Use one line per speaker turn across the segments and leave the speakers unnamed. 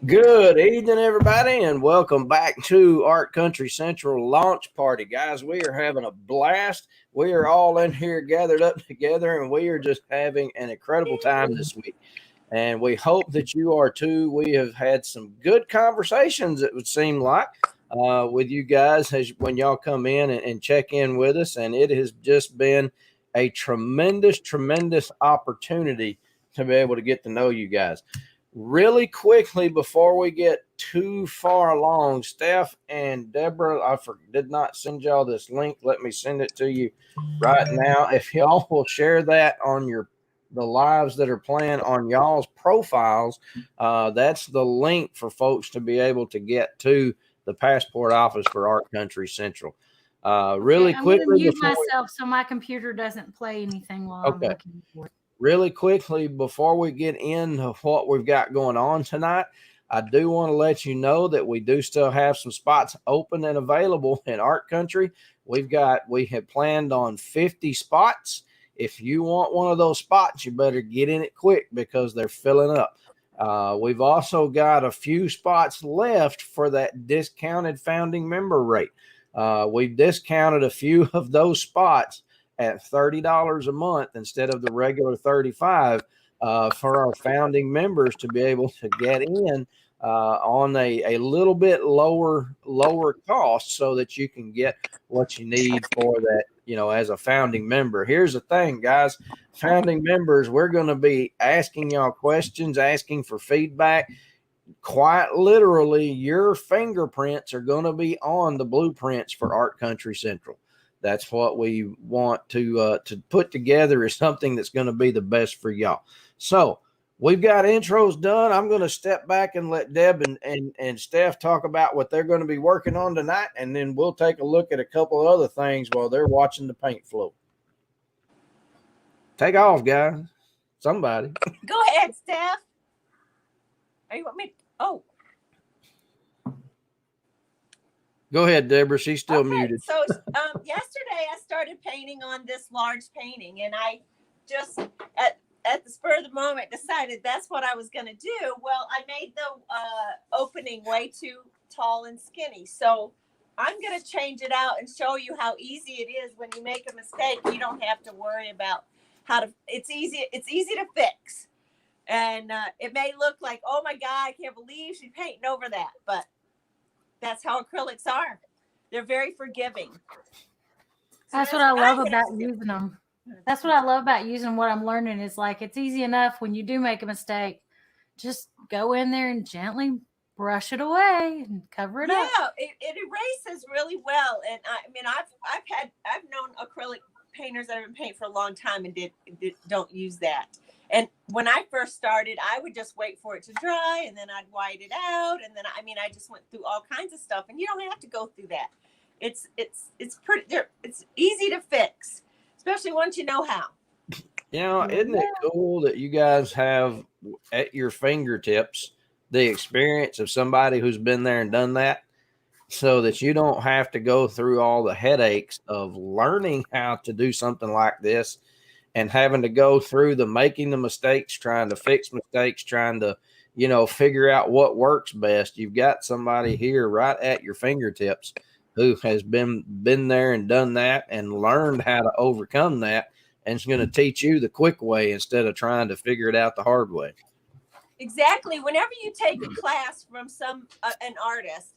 Good evening, everybody, and welcome back to Art Country Central launch party. Guys, we are having a blast. We are all in here gathered up together, and we are just having an incredible time this week. And we hope that you are too. We have had some good conversations, it would seem like, with you guys when y'all come in and check in with us. And it has just been a tremendous, tremendous opportunity to be able to get to know you guys. Really quickly, before we get too far along, Steph and Deborah, did not send y'all this link. Let me send it to you right now. If y'all will share that on the lives that are playing on y'all's profiles, that's the link for folks to be able to get to the passport office for Art Country Central. Really
I'm
quickly,
going to mute myself so my computer doesn't play anything while I'm looking for it.
Really quickly, before we get into what we've got going on tonight, I do want to let you know that we do still have some spots open and available in Art Country. We have planned on 50 spots. If you want one of those spots, you better get in it quick because they're filling up. We've also got a few spots left for that discounted founding member rate. We've discounted a few of those spots at $30 a month instead of the regular $35 for our founding members to be able to get in on a little bit lower cost so that you can get what you need for that, as a founding member. Here's the thing, guys. Founding members, we're going to be asking y'all questions, asking for feedback. Quite literally, your fingerprints are going to be on the blueprints for Art Country Central. That's what we want to put together is something that's going to be the best for y'all. So we've got intros done. I'm going to step back and let Deb and Steph talk about what they're going to be working on tonight, and then we'll take a look at a couple of other things while they're watching the paint flow. Take off, guys. Somebody.
Go ahead, Steph. Are you want me? Oh.
Go ahead, Deborah. She's still muted.
So yesterday I started painting on this large painting, and I just at the spur of the moment decided that's what I was going to do. Well, I made the opening way too tall and skinny, so I'm going to change it out and show you how easy it is when you make a mistake. You don't have to worry about how to. It's easy to fix, and it may look like, oh my God, I can't believe she's painting over that, but that's how acrylics are. They're very forgiving.
That's what I love about using them. That's what I love about using what I'm learning is like it's easy enough when you do make a mistake. Just go in there and gently brush it away and cover it up.
Yeah, it erases really well. And I mean, I've known acrylic painters that have been painting for a long time and don't use that. And when I first started, I would just wait for it to dry, and then I'd white it out, and then I just went through all kinds of stuff, and you don't have to go through that. It's easy to fix, especially once you know how.
Isn't it cool that you guys have at your fingertips the experience of somebody who's been there and done that, so that you don't have to go through all the headaches of learning how to do something like this and having to go through making the mistakes, trying to fix mistakes, trying to, figure out what works best. You've got somebody here right at your fingertips who has been there and done that and learned how to overcome that, and is going to teach you the quick way instead of trying to figure it out the hard way.
Exactly. Whenever you take a class from an artist,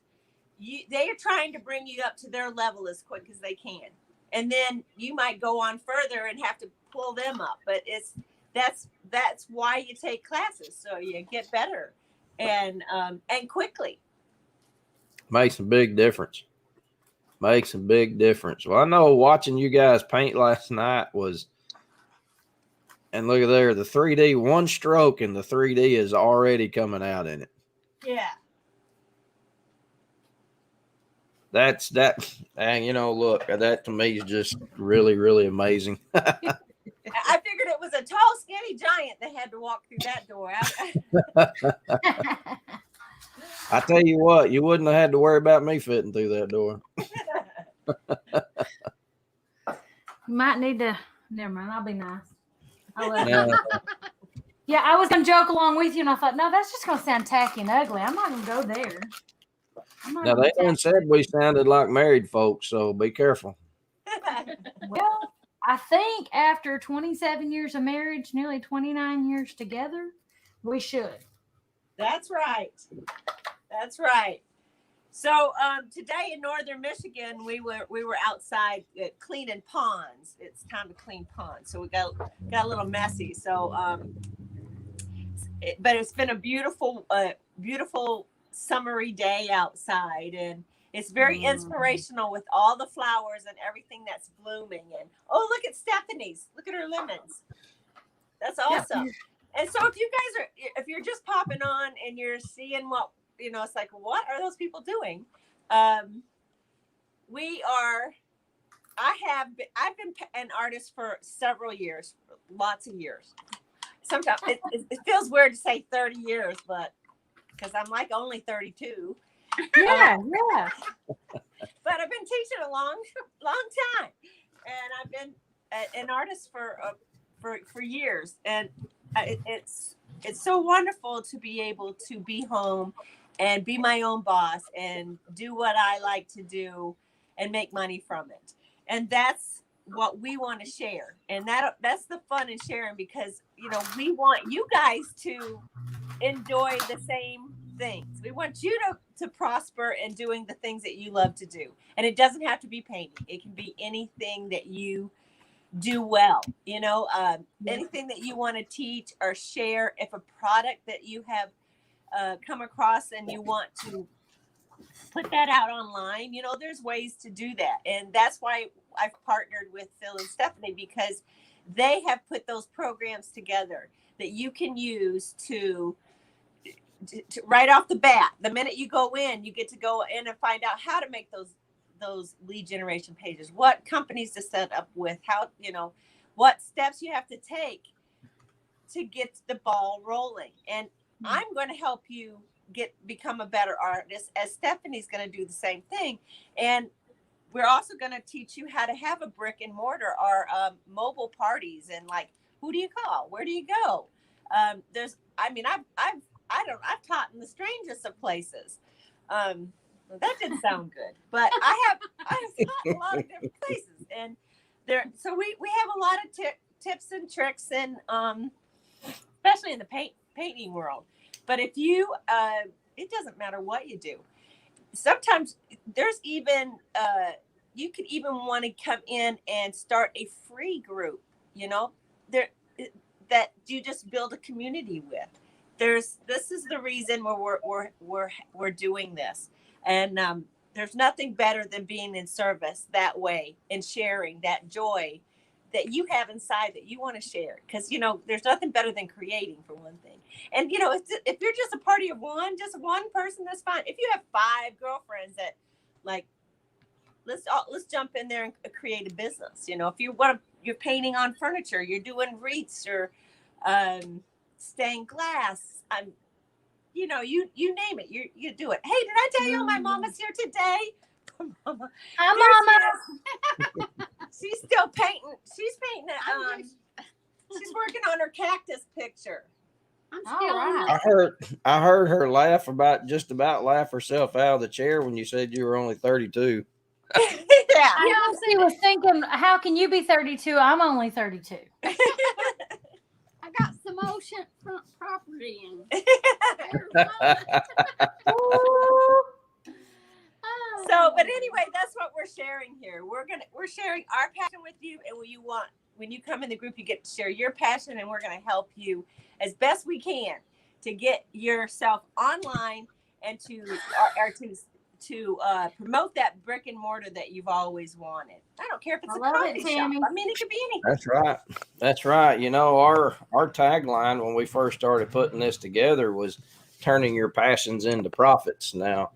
they are trying to bring you up to their level as quick as they can. And then you might go on further and have to pull them up. But that's why you take classes, so you get better and quickly.
Makes a big difference. Makes a big difference. Well, I know watching you guys paint last night and look at there, the 3D, one stroke and the 3D is already coming out in it.
Yeah.
And look, that to me is just really, really amazing.
I figured it was a tall, skinny giant that had to walk through that door.
I tell you what, you wouldn't have had to worry about me fitting through that door.
You might need to. Never mind. I'll be nice. Yeah, I was gonna joke along with you, and I thought, no, that's just gonna sound tacky and ugly. I'm not gonna go there.
Now they done said we sounded like married folks, so be careful.
Well, I think after 27 years of marriage, nearly 29 years together, we should.
That's right. That's right. So today in northern Michigan, we were outside cleaning ponds. It's time to clean ponds, so we got a little messy. So but it's been a beautiful summery day outside, and it's very inspirational with all the flowers and everything that's blooming. And oh, look at Stephanie's! Look at her lemons. That's awesome. Yep. And so if you're just popping on and you're seeing what it's like, what are those people doing? I've been an artist for several years, lots of years. Sometimes it feels weird to say 30 years, but because I'm like only 32.
Yeah.
But I've been teaching a long time, and I've been an artist for years, and it's so wonderful to be able to be home and be my own boss and do what I like to do and make money from it. And that's what we want to share. And that's the fun in sharing, because we want you guys to enjoy the same things. We want you to prosper in doing the things that you love to do. And it doesn't have to be painting. It can be anything that you do well, anything that you want to teach or share. If a product that you have come across and you want to put that out online, there's ways to do that. And that's why I've partnered with Phil and Stephanie, because they have put those programs together that you can use to right off the bat. The minute you go in, you get to go in and find out how to make those lead generation pages, what companies to set up with, how, what steps you have to take to get the ball rolling. And I'm going to help you become a better artist, as Stephanie's going to do the same thing. And we're also going to teach you how to have a brick and mortar or mobile parties, and like, who do you call? Where do you go? I've taught in the strangest of places. That didn't sound good, but I've taught in a lot of different places, and so we have a lot of tips and tricks, and especially in the painting world. But if you, it doesn't matter what you do. Sometimes there's even, you could even want to come in and start a free group, that you just build a community with. This is the reason we're doing this. And there's nothing better than being in service that way and sharing that joy that you have inside that you want to share. Because, there's nothing better than creating, for one thing. And, if you're just a party of just one person, that's fine. If you have 5 girlfriends that, like, let's jump in there and create a business. If you're painting on furniture, you're doing wreaths or stained glass. You name it. You do it. Hey, did I tell you my mama's here today? Mama.
Hi, Mama.
She's still painting. She's painting. She's working on her cactus picture.
I'm still right.
I heard her laugh laugh herself out of the chair when you said you were only 32.
Yeah.
I honestly was thinking, how can you be 32? I'm only 32.
I got some oceanfront property in.
So, but anyway, that's what we're sharing here. We're sharing our passion with you, and when you come in the group, you get to share your passion, and we're going to help you as best we can to get yourself online and to promote that brick and mortar that you've always wanted. I don't care if it's a coffee shop. I mean, it could be anything.
That's right. Our tagline when we first started putting this together was turning your passions into profits. Now,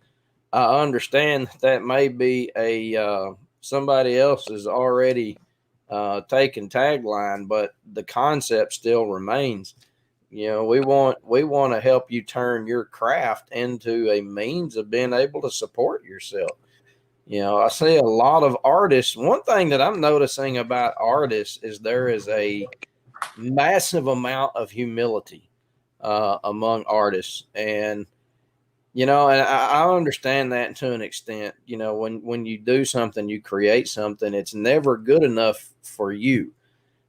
I understand that may be somebody else's already taken tagline, but the concept still remains. We want to help you turn your craft into a means of being able to support yourself. I see a lot of artists. One thing that I'm noticing about artists is there is a massive amount of humility among artists. And and I understand that to an extent. When you do something, you create something, it's never good enough for you.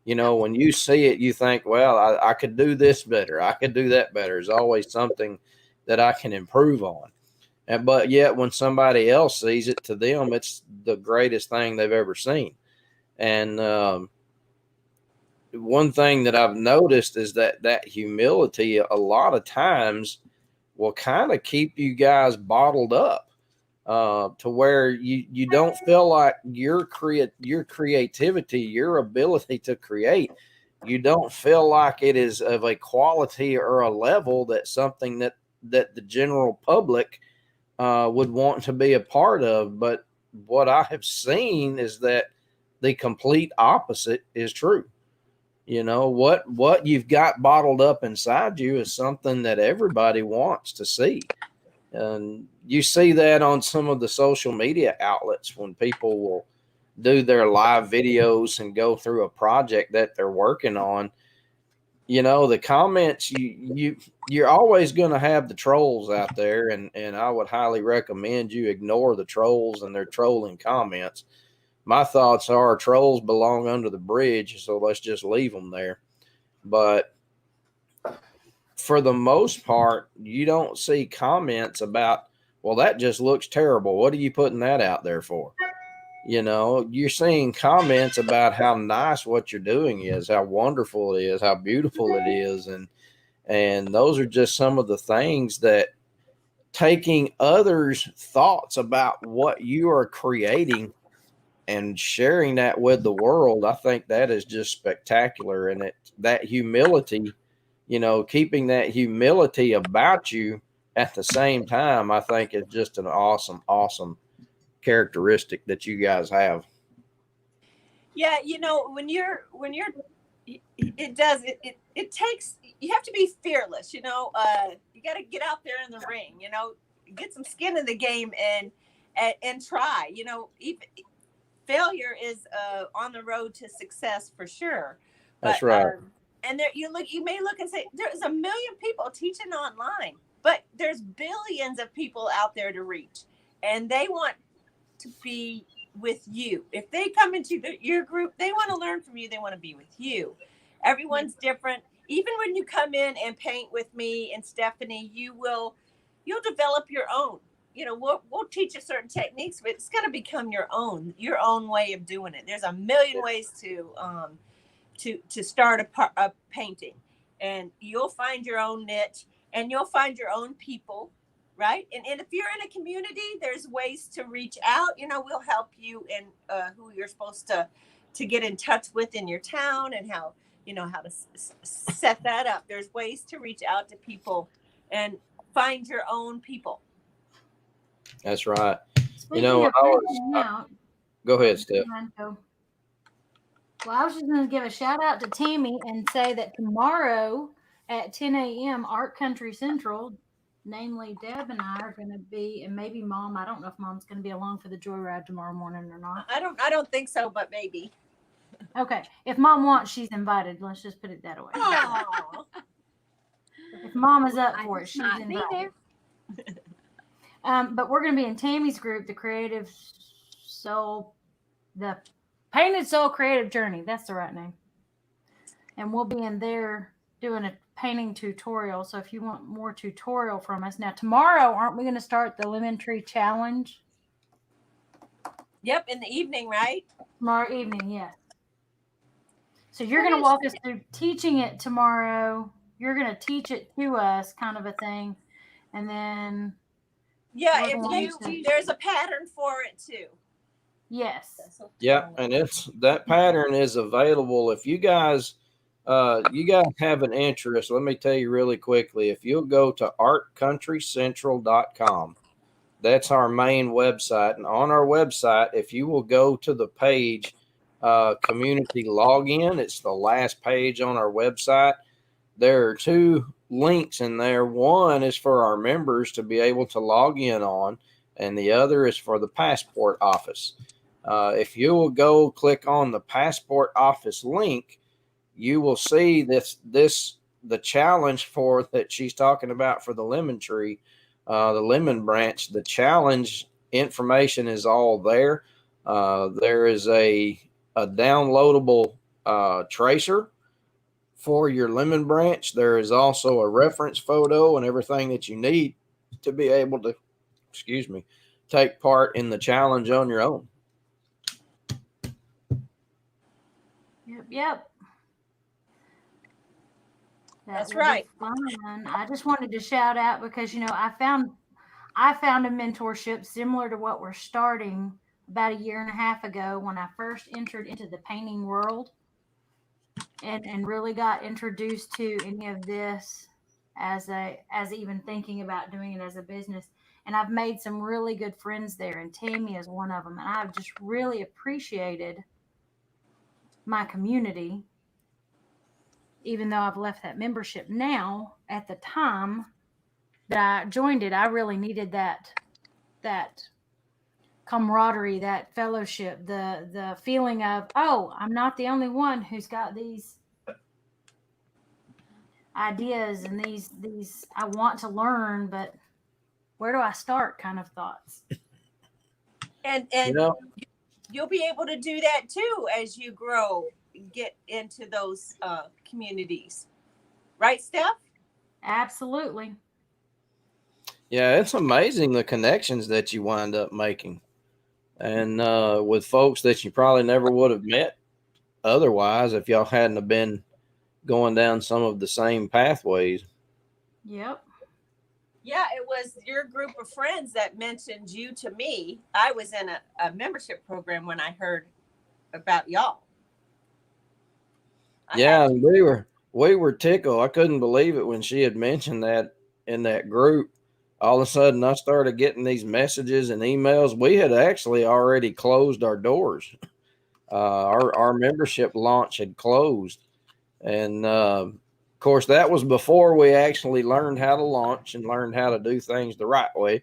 When you see it, you think, well, I could do this better, I could do that better. There's always something that I can improve on. But yet when somebody else sees it, to them it's the greatest thing they've ever seen. And one thing that I've noticed is that humility a lot of times will kind of keep you guys bottled up, to where you don't feel like your creativity, your ability to create, you don't feel like it is of a quality or a level that something that the general public would want to be a part of. But what I have seen is that the complete opposite is true. What you've got bottled up inside you is something that everybody wants to see. And you see that on some of the social media outlets when people will do their live videos and go through a project that they're working on. The comments, you're always going to have the trolls out there, and I would highly recommend you ignore the trolls and their trolling comments. My thoughts are trolls belong under the bridge, so let's just leave them there. But for the most part, you don't see comments about, well, that just looks terrible, what are you putting that out there for? You're seeing comments about how nice what you're doing is, how wonderful it is, how beautiful it is. And those are just some of the things that, taking others' thoughts about what you are creating and sharing that with the world, I think that is just spectacular. And that humility, keeping that humility about you at the same time, I think is just an awesome, awesome characteristic that you guys have.
Yeah, when you're it takes, you have to be fearless. You got to get out there in the ring, get some skin in the game and try. Even failure is on the road to success for sure. But,
that's right.
And there you may look and say there's a million people teaching online, but there's billions of people out there to reach, and they want to be with you. If they come into your group, they want to learn from you. They want to be with you. Everyone's different. Even when you come in and paint with me and Stephanie, you'll develop your own. We'll teach you certain techniques, but it's got to become your own way of doing it. There's a million ways to start a painting, and you'll find your own niche, and you'll find your own people. Right. And if you're in a community, there's ways to reach out. We'll help you in who you're supposed to get in touch with in your town, and how to set that up. There's ways to reach out to people and find your own people.
That's right.
Speaking of reaching out,
go ahead, Steph.
Well, I was just going to give a shout out to Tammy and say that tomorrow at 10 a.m. Art Country Central, namely Deb and I are going to be, and maybe Mom. I don't know if Mom's going to be along for the joyride tomorrow morning or not.
I don't think so, but maybe.
Okay, if Mom wants, she's invited. Let's just put it that way. If Mom is up for it, she's invited. But we're going to be in Tammy's group, the Painted Soul Creative Journey. That's the right name. And we'll be in there doing a painting tutorial. So if you want more tutorial from us. Now, tomorrow, aren't we going to start the Lemon Tree Challenge?
Yep, in the evening, right?
Tomorrow evening, yes. So you're going to walk us through teaching it tomorrow. You're going to teach it to us, kind of a thing. And then...
yeah, there's a pattern for it too.
Yes.
Yeah, and that pattern is available. If you guys have an interest, let me tell you really quickly. If you'll go to artcountrycentral.com, that's our main website. And on our website, if you will go to the page community login, it's the last page on our website. There are two links in there. One is for our members to be able to log in on, and the other is for the passport office. If you will go click on the passport office link, you will see the challenge for that she's talking about for the lemon tree, the lemon branch. The challenge information is all there. There is a downloadable tracer for your lemon branch. There is also a reference photo and everything that you need to be able to, take part in the challenge on your own.
Yep.
That's
will be
right.
Fun. I just wanted to shout out because I found a mentorship similar to what we're starting about a year and a half ago when I first entered into the painting world and really got introduced to any of this as even thinking about doing it as a business. And I've made some really good friends there, and Tammy is one of them. And I've just really appreciated my community, even though I've left that membership now. At the time that I joined it, I really needed that camaraderie, that fellowship, the feeling of, oh, I'm not the only one who's got these ideas and these I want to learn, but where do I start kind of thoughts.
And you'll be able to do that too as you grow, get into those communities. Right, Steph?
Absolutely.
Yeah, it's amazing the connections that you wind up making, and with folks that you probably never would have met otherwise if y'all hadn't have been going down some of the same pathways.
Yep.
Yeah, it was your group of friends that mentioned you to me. I was in a membership program when I heard about y'all.
Yeah, we were tickled. I couldn't believe it when she had mentioned that in that group. All of a sudden, I started getting these messages and emails. We had actually already closed our doors. Our membership launch had closed, and of course, that was before we actually learned how to launch and learned how to do things the right way.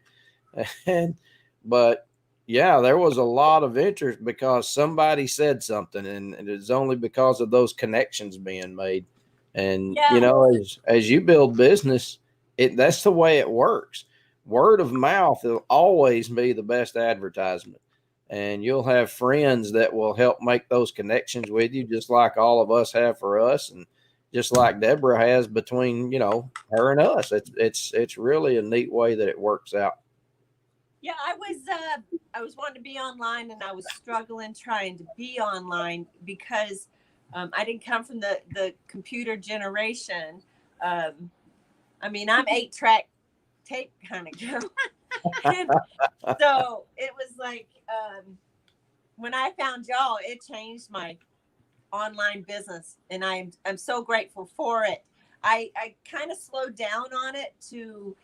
But yeah, there was a lot of interest because somebody said something, and it's only because of those connections being made. And as you build business, that's the way it works. Word of mouth will always be the best advertisement, and you'll have friends that will help make those connections with you, just like all of us have for us, and just like Deborah has between her and us. It's really a neat way that it works out.
Yeah, I was wanting to be online, and I was struggling trying to be online because I didn't come from the computer generation. I'm 8-track tape kind of girl. So it was like when I found y'all, it changed my online business, and I'm so grateful for it. I kind of slowed down on it to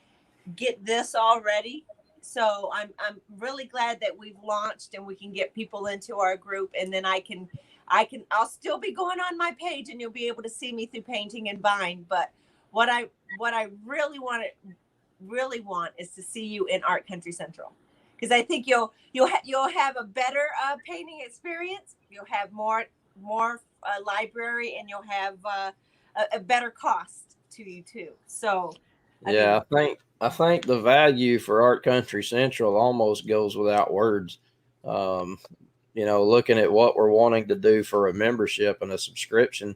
get this all ready. So I'm really glad that we've launched and we can get people into our group, and then I'll still be going on my page, and you'll be able to see me through Painting and Buying. But what I really want is to see you in Art Country Central, because I think you'll have a better painting experience. You'll have more library, and you'll have a better cost to you too. So
yeah, I think the value for Art Country Central almost goes without words. Looking at what we're wanting to do for a membership and a subscription,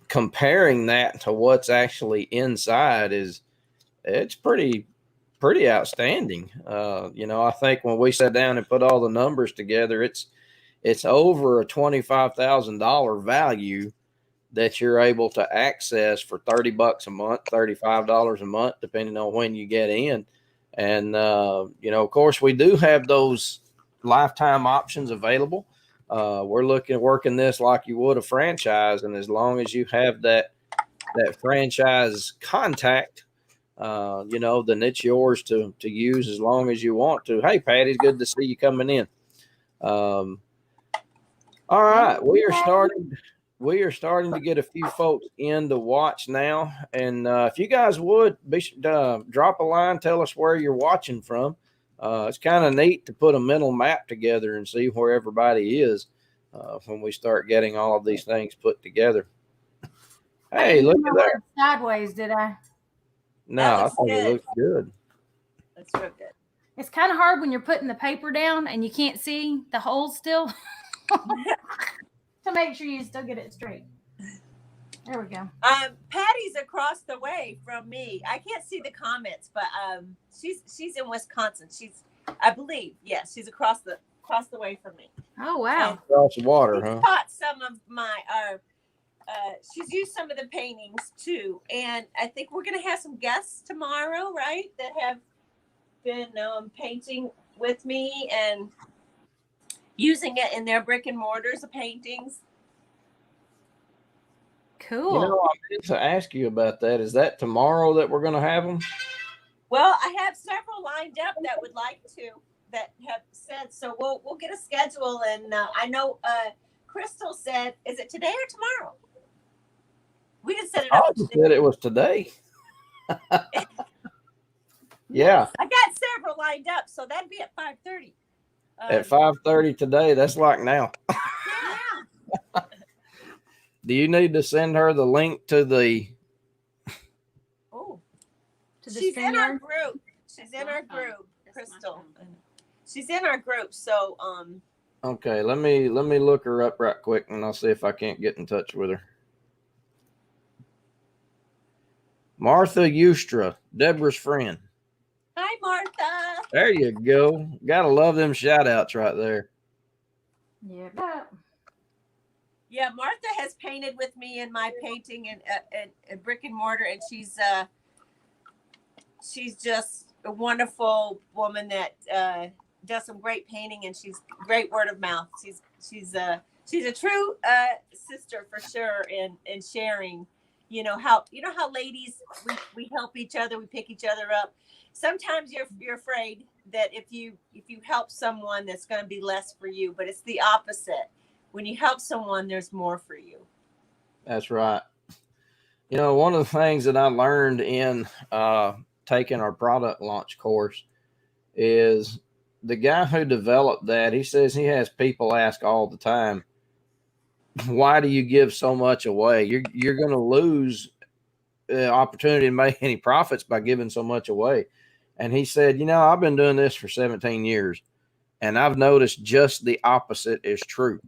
comparing that to what's actually inside it's pretty outstanding. I think when we sat down and put all the numbers together, it's over a $25,000 value that you're able to access for $30 a month, $35 a month, depending on when you get in. And, of course, we do have those lifetime options available. We're looking at working this like you would a franchise. And as long as you have that franchise contact, then it's yours to use as long as you want to. Hey, Patty, good to see you coming in. All right. We are starting to get a few folks in to watch now. And if you guys would drop a line, tell us where you're watching from. It's kind of neat to put a mental map together and see where everybody is. when we start getting all of these things put together.
I
Hey,
didn't
look
do my
at that.
work sideways, did I?
No,
That
I
looks
think it
good.
looks good.
That's real good.
It's kind of hard when you're putting the paper down and you can't see the holes still to make sure you still get it straight. There we go.
Patty's across the way from me. I can't see the comments, but she's in Wisconsin. I believe, yes, she's across the way from me.
Oh wow!
Across the water,
She's
huh?
taught some of my she's used some of the paintings too, and I think we're gonna have some guests tomorrow, right? That have been painting with me and using it in their brick and mortars of paintings.
Cool.
You know, I meant to ask you about that. Is that tomorrow that we're going to have them?
Well, I have several lined up that would like to, that have said, so we'll get a schedule. And I know Crystal said, is it today or tomorrow? We didn't set it
I
up.
said it was today. Yeah.
I got several lined up, so that'd be at 5:30.
At 5:30 today. That's like now.
Yeah.
Do you need to send her the link to the?
Oh,
To the
she's in our
StreamYard?
group. She's in our group,
That's my
Crystal.
phone.
She's in our group. So
Okay, let me look her up right quick, and I'll see if I can't get in touch with her. Martha Eustra, Deborah's friend.
hi, Martha.
There you go. Gotta love them shout outs right there.
Yeah.
Yeah, Martha has painted with me in my painting and brick and mortar, and she's just a wonderful woman that does some great painting, and she's great word of mouth. She's a true sister for sure in sharing. You know how ladies we help each other, we pick each other up. Sometimes you're afraid that if you help someone, that's going to be less for you, but it's the opposite. When you help someone, there's more for you.
That's right. You know, one of the things that I learned in taking our product launch course is the guy who developed that. He says he has people ask all the time, why do you give so much away? You're going to lose the opportunity to make any profits by giving so much away. And he said, you know, I've been doing this for 17 years, and I've noticed just the opposite is true.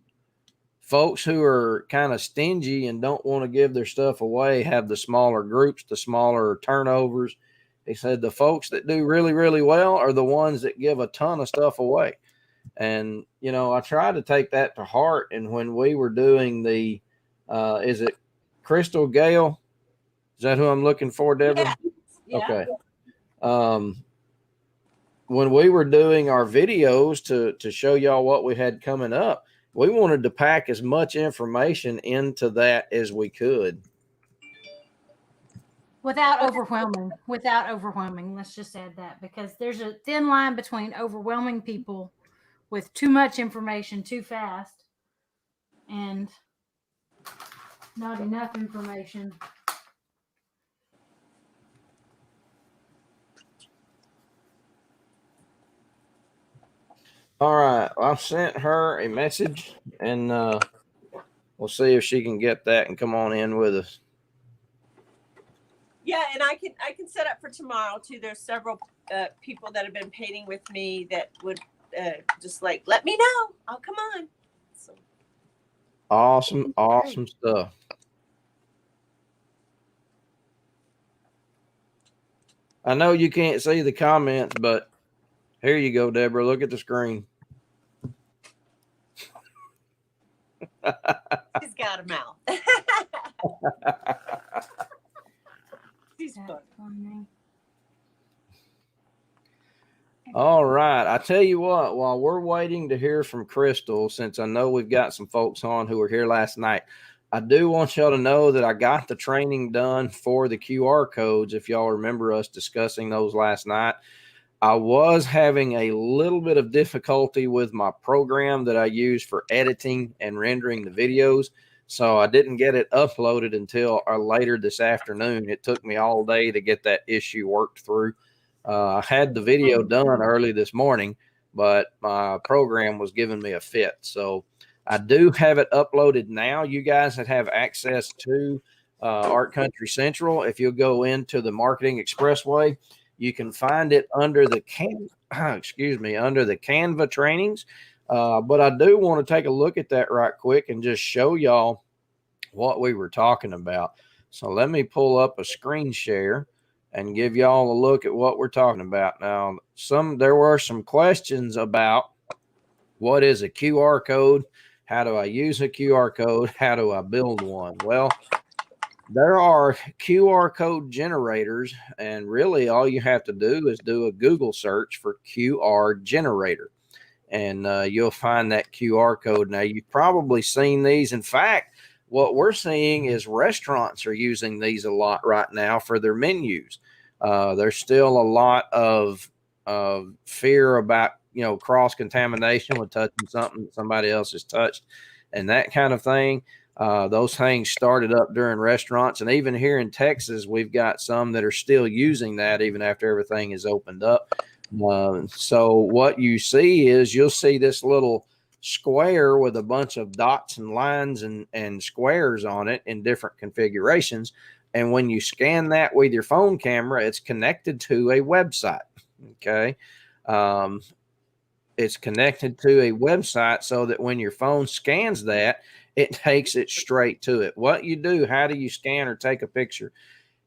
Folks who are kind of stingy and don't want to give their stuff away have the smaller groups, the smaller turnovers. He said the folks that do really, really well are the ones that give a ton of stuff away. And, you know, I try to take that to heart. And when we were doing the, is it Crystal Gale? Is that who I'm looking for, Deborah?
Yeah.
Okay. When we were doing our videos to show y'all what we had coming up, we wanted to pack as much information into that as we could.
Without overwhelming. Let's just add that, because there's a thin line between overwhelming people with too much information too fast and not enough information.
All right. I sent her a message, and we'll see if she can get that and come on in with us.
Yeah, and I can set up for tomorrow too. There's several people that have been painting with me that would just like let me know. I'll come on. So.
Awesome stuff. I know you can't see the comments, but here you go, Deborah. Look at the screen.
She's got a mouth. She's funny.
All right. I tell you what, while we're waiting to hear from Crystal, since I know we've got some folks on who were here last night, I do want y'all to know that I got the training done for the QR codes. If y'all remember us discussing those last night, I was having a little bit of difficulty with my program that I use for editing and rendering the videos. So I didn't get it uploaded until later this afternoon. It took me all day to get that issue worked through. I had the video done early this morning, but my program was giving me a fit. So I do have it uploaded now. You guys that have access to Art Country Central, if you'll go into the Marketing Expressway, you can find it under the under the Canva trainings. But I do want to take a look at that right quick and just show y'all what we were talking about. So let me pull up a screen share and give y'all a look at what we're talking about. Now, there were some questions about what is a QR code? How do I use a QR code? How do I build one? Well, there are QR code generators, and really all you have to do is do a Google search for QR generator, and you'll find that QR code. Now, you've probably seen these. In fact, what we're seeing is restaurants are using these a lot right now for their menus. There's still a lot of fear about, cross-contamination with touching something that somebody else has touched and that kind of thing. Those things started up during restaurants, and even here in Texas, we've got some that are still using that even after everything is opened up. So what you see is you'll see this little square with a bunch of dots and lines and squares on it in different configurations. And when you scan that with your phone camera, it's connected to a website. Okay. It's connected to a website so that when your phone scans that, it takes it straight to it. What you do, how do you scan or take a picture?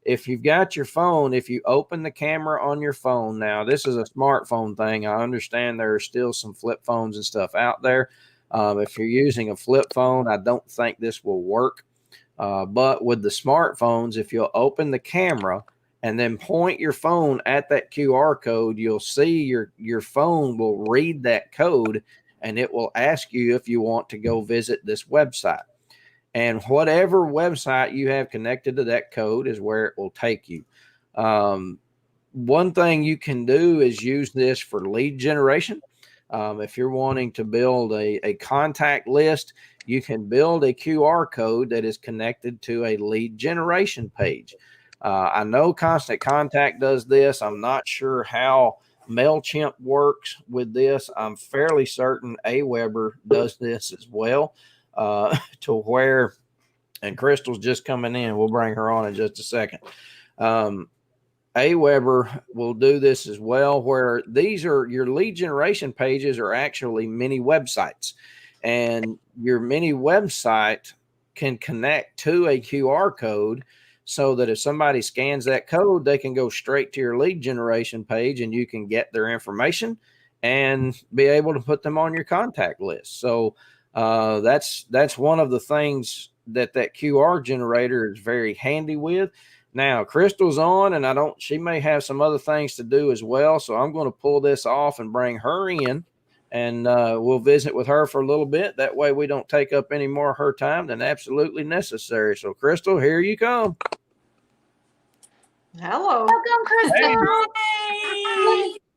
If you've got your phone, if you open the camera on your phone, now this is a smartphone thing. I understand there are still some flip phones and stuff out there. If you're using a flip phone, I don't think this will work. But with the smartphones, if you'll open the camera and then point your phone at that QR code, you'll see your phone will read that code, and it will ask you if you want to go visit this website. And whatever website you have connected to that code is where it will take you. One thing you can do is use this for lead generation. If you're wanting to build a contact list, you can build a QR code that is connected to a lead generation page. I know Constant Contact does this. I'm not sure how MailChimp works with this. I'm fairly certain Aweber does this as well, to where, and Crystal's just coming in. We'll bring her on in just a second. Aweber will do this as well, where these are your lead generation pages are actually mini websites, and your mini website can connect to a QR code so that if somebody scans that code, they can go straight to your lead generation page and you can get their information and be able to put them on your contact list. So that's one of the things that QR generator is very handy with. Now, Crystal's on, and she may have some other things to do as well. So I'm going to pull this off and bring her in, and we'll visit with her for a little bit. That way we don't take up any more of her time than absolutely necessary. So Crystal, here you come.
Hello.
Welcome, Crystal.
Hey.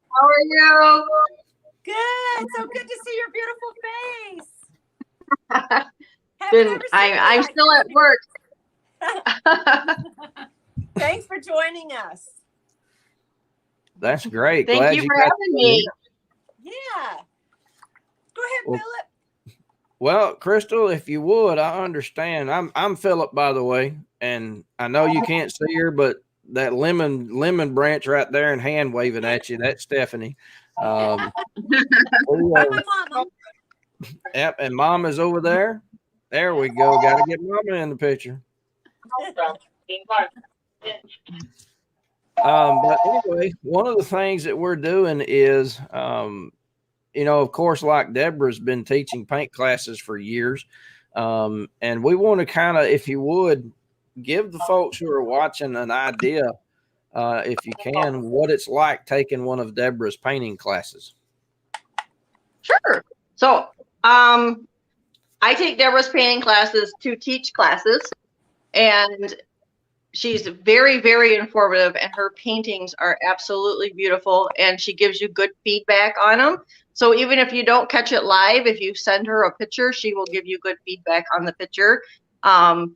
How are you?
Good. So good to see your beautiful face.
I'm still at work.
Thanks for joining us.
That's great.
Thank
Glad
you for having me.
Yeah. Go ahead, Philip.
Well, Crystal, if you would, I understand. I'm Philip, by the way, and I know you can't see her, but that lemon branch right there and hand waving at you, that's Stephanie.
Hi, my mama.
Yep, and Mama's over there. There we go. Got to get Mama in the picture. But anyway, one of the things that we're doing is, of course, like Deborah's been teaching paint classes for years. And we want to kind of, if you would, give the folks who are watching an idea, if you can, what it's like taking one of Deborah's painting classes.
Sure. So I take Deborah's painting classes to teach classes, and she's very, very informative, and her paintings are absolutely beautiful, and she gives you good feedback on them. So even if you don't catch it live, if you send her a picture, she will give you good feedback on the picture, and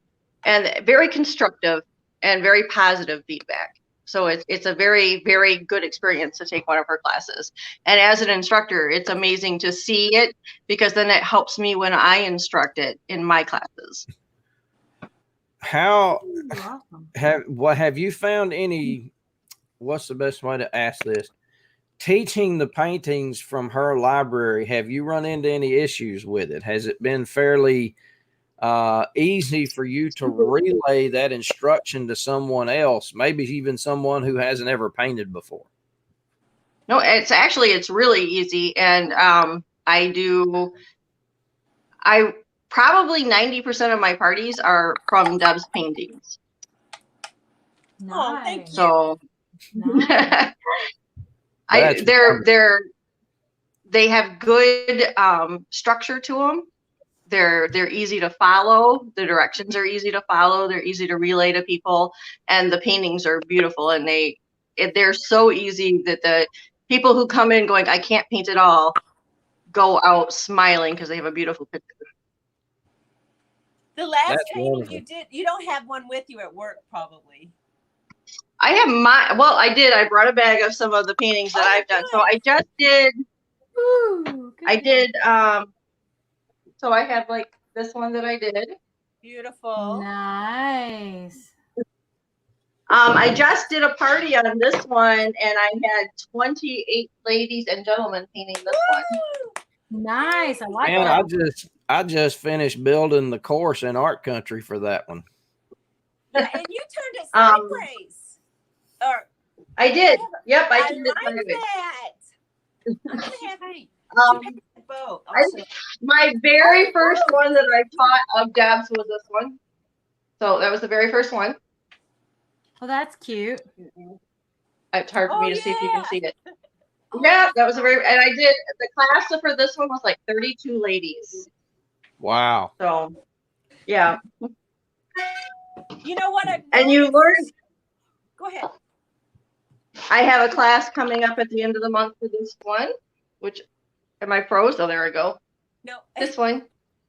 very constructive and very positive feedback. So it's a very, very good experience to take one of her classes. And as an instructor, it's amazing to see it because then it helps me when I instruct it in my classes.
How
Ooh, awesome.
have you found any, what's the best way to ask this? Teaching the paintings from her library, have you run into any issues with it? Has it been fairly easy for you to relay that instruction to someone else, maybe even someone who hasn't ever painted before?
No, it's really easy. And I probably 90% of my parties are from Deb's paintings.
Oh, thank
Nice.
you.
So
Nice.
they have good structure to them. They're easy to follow. The directions are easy to follow. They're easy to relay to people, and the paintings are beautiful. And they're so easy that the people who come in going, I can't paint at all, go out smiling because they have a beautiful picture.
The last
That's
painting
wonderful.
you did, you don't have one with you at work, probably.
I have I did. I brought a bag of some of the paintings that I've done. So
good.
I just did.
Ooh, good
I
job.
did. So I have like this one that I did.
Beautiful.
Nice.
I just did a party on this one, and I had 28 ladies and gentlemen painting this one.
Woo!
Nice. I like
Man,
that.
I just finished building the course in art country for that one.
Yeah, and you turned it sideways. Or
I did. Yep, I
I
turned it
like
sideways.
that. I'm gonna have you paint the boat.
My very first one that I taught of Deb's was this one. So that was the very first one.
Well, that's cute.
It's hard for me to see if you can see it.
Oh,
Yeah, that was and I did the class for this one was like 32 ladies.
Wow.
So yeah.
You know what I've
And you
noticed?
learn.
Go ahead.
I have a class coming up at the end of the month for this one, which am I froze? Oh, there we go.
No.
This one.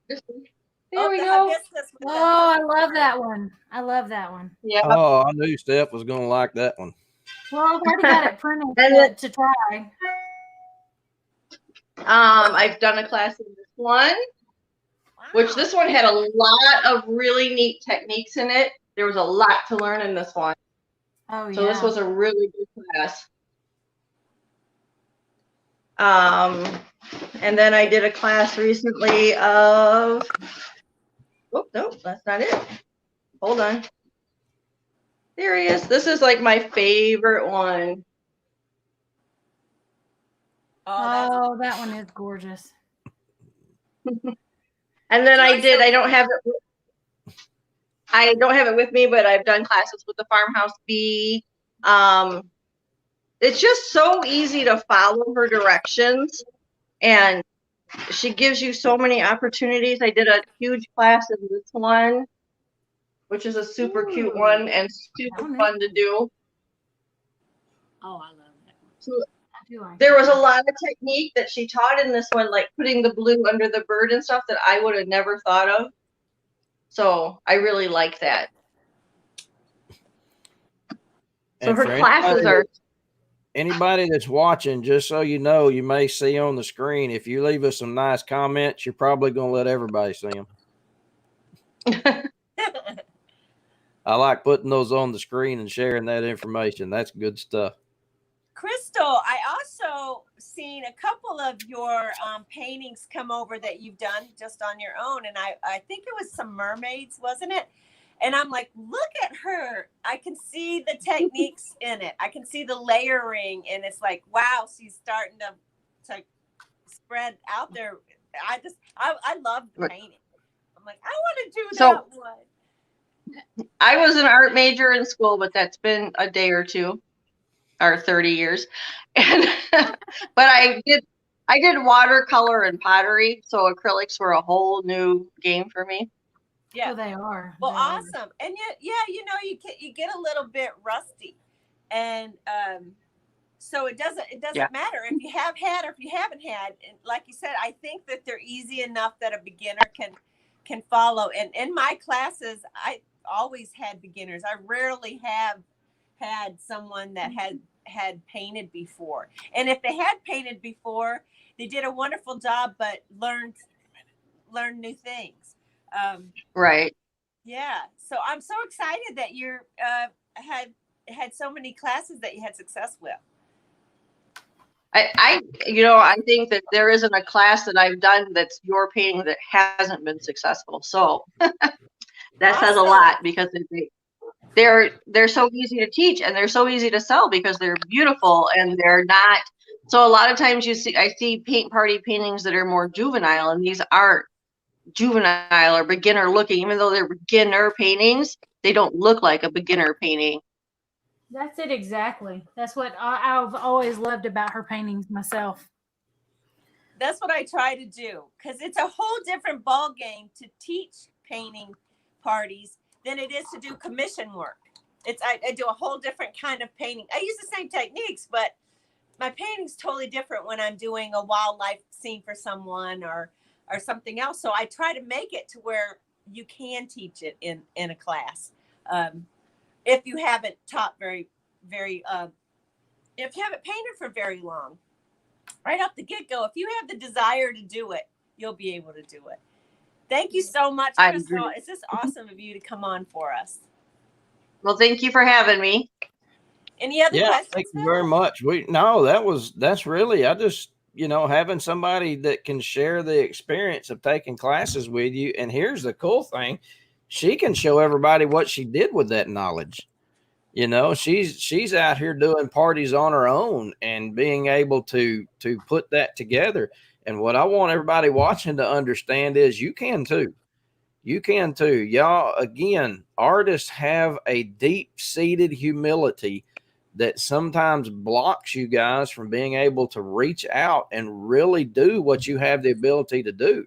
This one. There we
the
go.
hibiscus with the
Oh, I love
hummingbird.
that one. I love that one.
Yeah.
Oh, I knew Steph was going to like that one.
Well, I've already got it printed
And
to try.
I've done a class in this one, which
Wow.
this one had a lot of really neat techniques in it. There was a lot to learn in this one.
Oh,
So this
yeah.
was a really good class. And then I did a class recently of, oh, no, that's not it. Hold on. There he is. This is like my favorite one.
Oh, that one is gorgeous.
And then I don't have it with me, but I've done classes with the Farmhouse Bee. It's just so easy to follow her directions, and she gives you so many opportunities. I did a huge class in this one, which is a super cute one and super fun to do.
Oh, I love that one.
So there was a lot of technique that she taught in this one, like putting the blue under the bird and stuff that I would have never thought of. So I really like that. So her classes are.
Anybody that's watching, just so you know, you may see on the screen, if you leave us some nice comments, you're probably going to let everybody see them. I like putting those on the screen and sharing that information. That's good stuff.
Crystal, I also seen a couple of your paintings come over that you've done just on your own. And I think it was some mermaids, wasn't it? And I'm like, look at her. I can see the techniques in it. I can see the layering. And it's like, wow, she's starting to spread out there. I love the painting. I'm like, I want to do that one.
I was an art major in school, but that's been a day or two. Or 30 years. And but I did watercolor and pottery, so acrylics were a whole new game for me.
Yeah,
they are.
Well, awesome. And yet, yeah, you get a little bit rusty, and so it doesn't matter if you have had or if you haven't had. And like you said, I think that they're easy enough that a beginner can follow. And in my classes, I always had beginners. I rarely have had someone that had painted before. And if they had painted before, they did a wonderful job, but learned new things.
Right.
Yeah. So I'm so excited that you're had so many classes that you had success with.
I think that there isn't a class that I've done that's your painting that hasn't been successful. So that says a lot, because they're so easy to teach and they're so easy to sell because they're beautiful and they're not. So a lot of times I see paint party paintings that are more juvenile, and these aren't juvenile or beginner looking. Even though they're beginner paintings, they don't look like a beginner painting.
That's it exactly. That's what I've always loved about her paintings myself.
That's what I try to do, because it's a whole different ball game to teach painting parties than it is to do commission work. I do a whole different kind of painting. I use the same techniques, but my painting's totally different when I'm doing a wildlife scene for someone or something else. So I try to make it to where you can teach it in a class. If you haven't taught if you haven't painted for very long, right off the get-go, if you have the desire to do it, you'll be able to do it. Thank you so much, Crystal. It's just awesome of you to come on for us.
Well, thank you for having me.
Any other questions?
Thank you very much. That's really, I just, having somebody that can share the experience of taking classes with you. And here's the cool thing. She can show everybody what she did with that knowledge. She's out here doing parties on her own and being able to put that together. And what I want everybody watching to understand is you can too. You can too. Y'all, again, artists have a deep-seated humility that sometimes blocks you guys from being able to reach out and really do what you have the ability to do.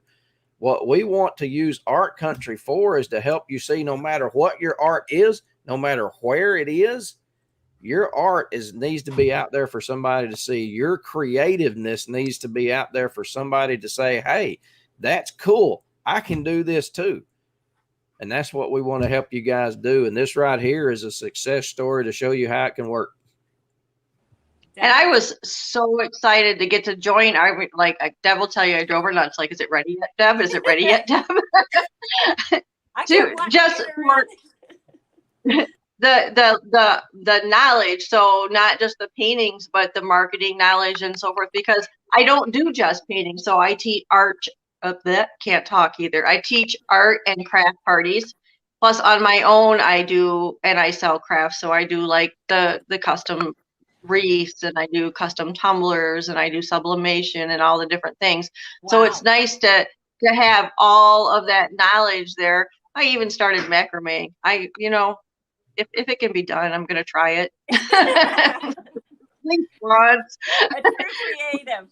What we want to use Art Country for is to help you see, no matter what your art is, no matter where it is, your art needs to be out there for somebody to see. Your creativeness needs to be out there for somebody to say, hey, that's cool. I can do this too. And that's what we want to help you guys do. And this right here is a success story to show you how it can work.
And I was so excited to get to join. Deb will tell you, I drove her nuts. Like, is it ready yet, Deb? Is it ready yet, Deb? Just for the knowledge. So not just the paintings, but the marketing knowledge and so forth, because I don't do just painting. So I teach art. Can't talk either. I teach art and craft parties. Plus on my own, I do, and I sell crafts. So I do like the custom wreaths, and I do custom tumblers, and I do sublimation and all the different things. Wow. So it's nice to have all of that knowledge there. I even started macrame. If it can be done, I'm going to try it. Thanks, Rods.
A true creative.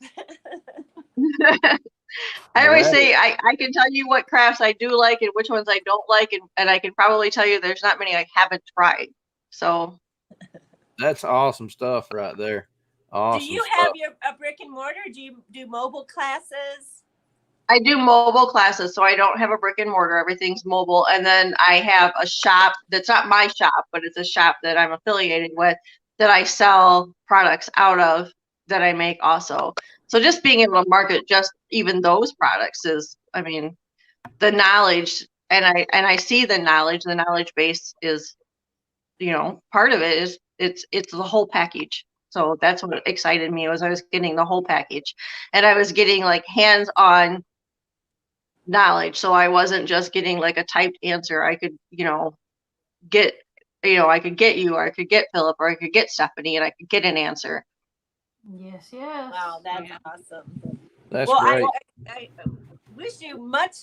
I always say I can tell you what crafts I do like and which ones I don't like, and I can probably tell you there's not many I haven't tried. So
that's awesome stuff right there. Awesome.
Do you have a brick and mortar? Do you do mobile classes?
I do mobile classes, so I don't have a brick and mortar. Everything's mobile. And then I have a shop that's not my shop, but it's a shop that I'm affiliated with that I sell products out of that I make also. So just being able to market just even those products is, the knowledge, and I see the knowledge base is, part of it is it's the whole package. So that's what excited me, was I was getting the whole package, and I was getting like hands-on knowledge. So I wasn't just getting like a typed answer. I could, get, I could get you, or I could get Philip, or I could get Stephanie, and I could get an answer.
Yes.
Wow, that's awesome.
That's great.
I wish you much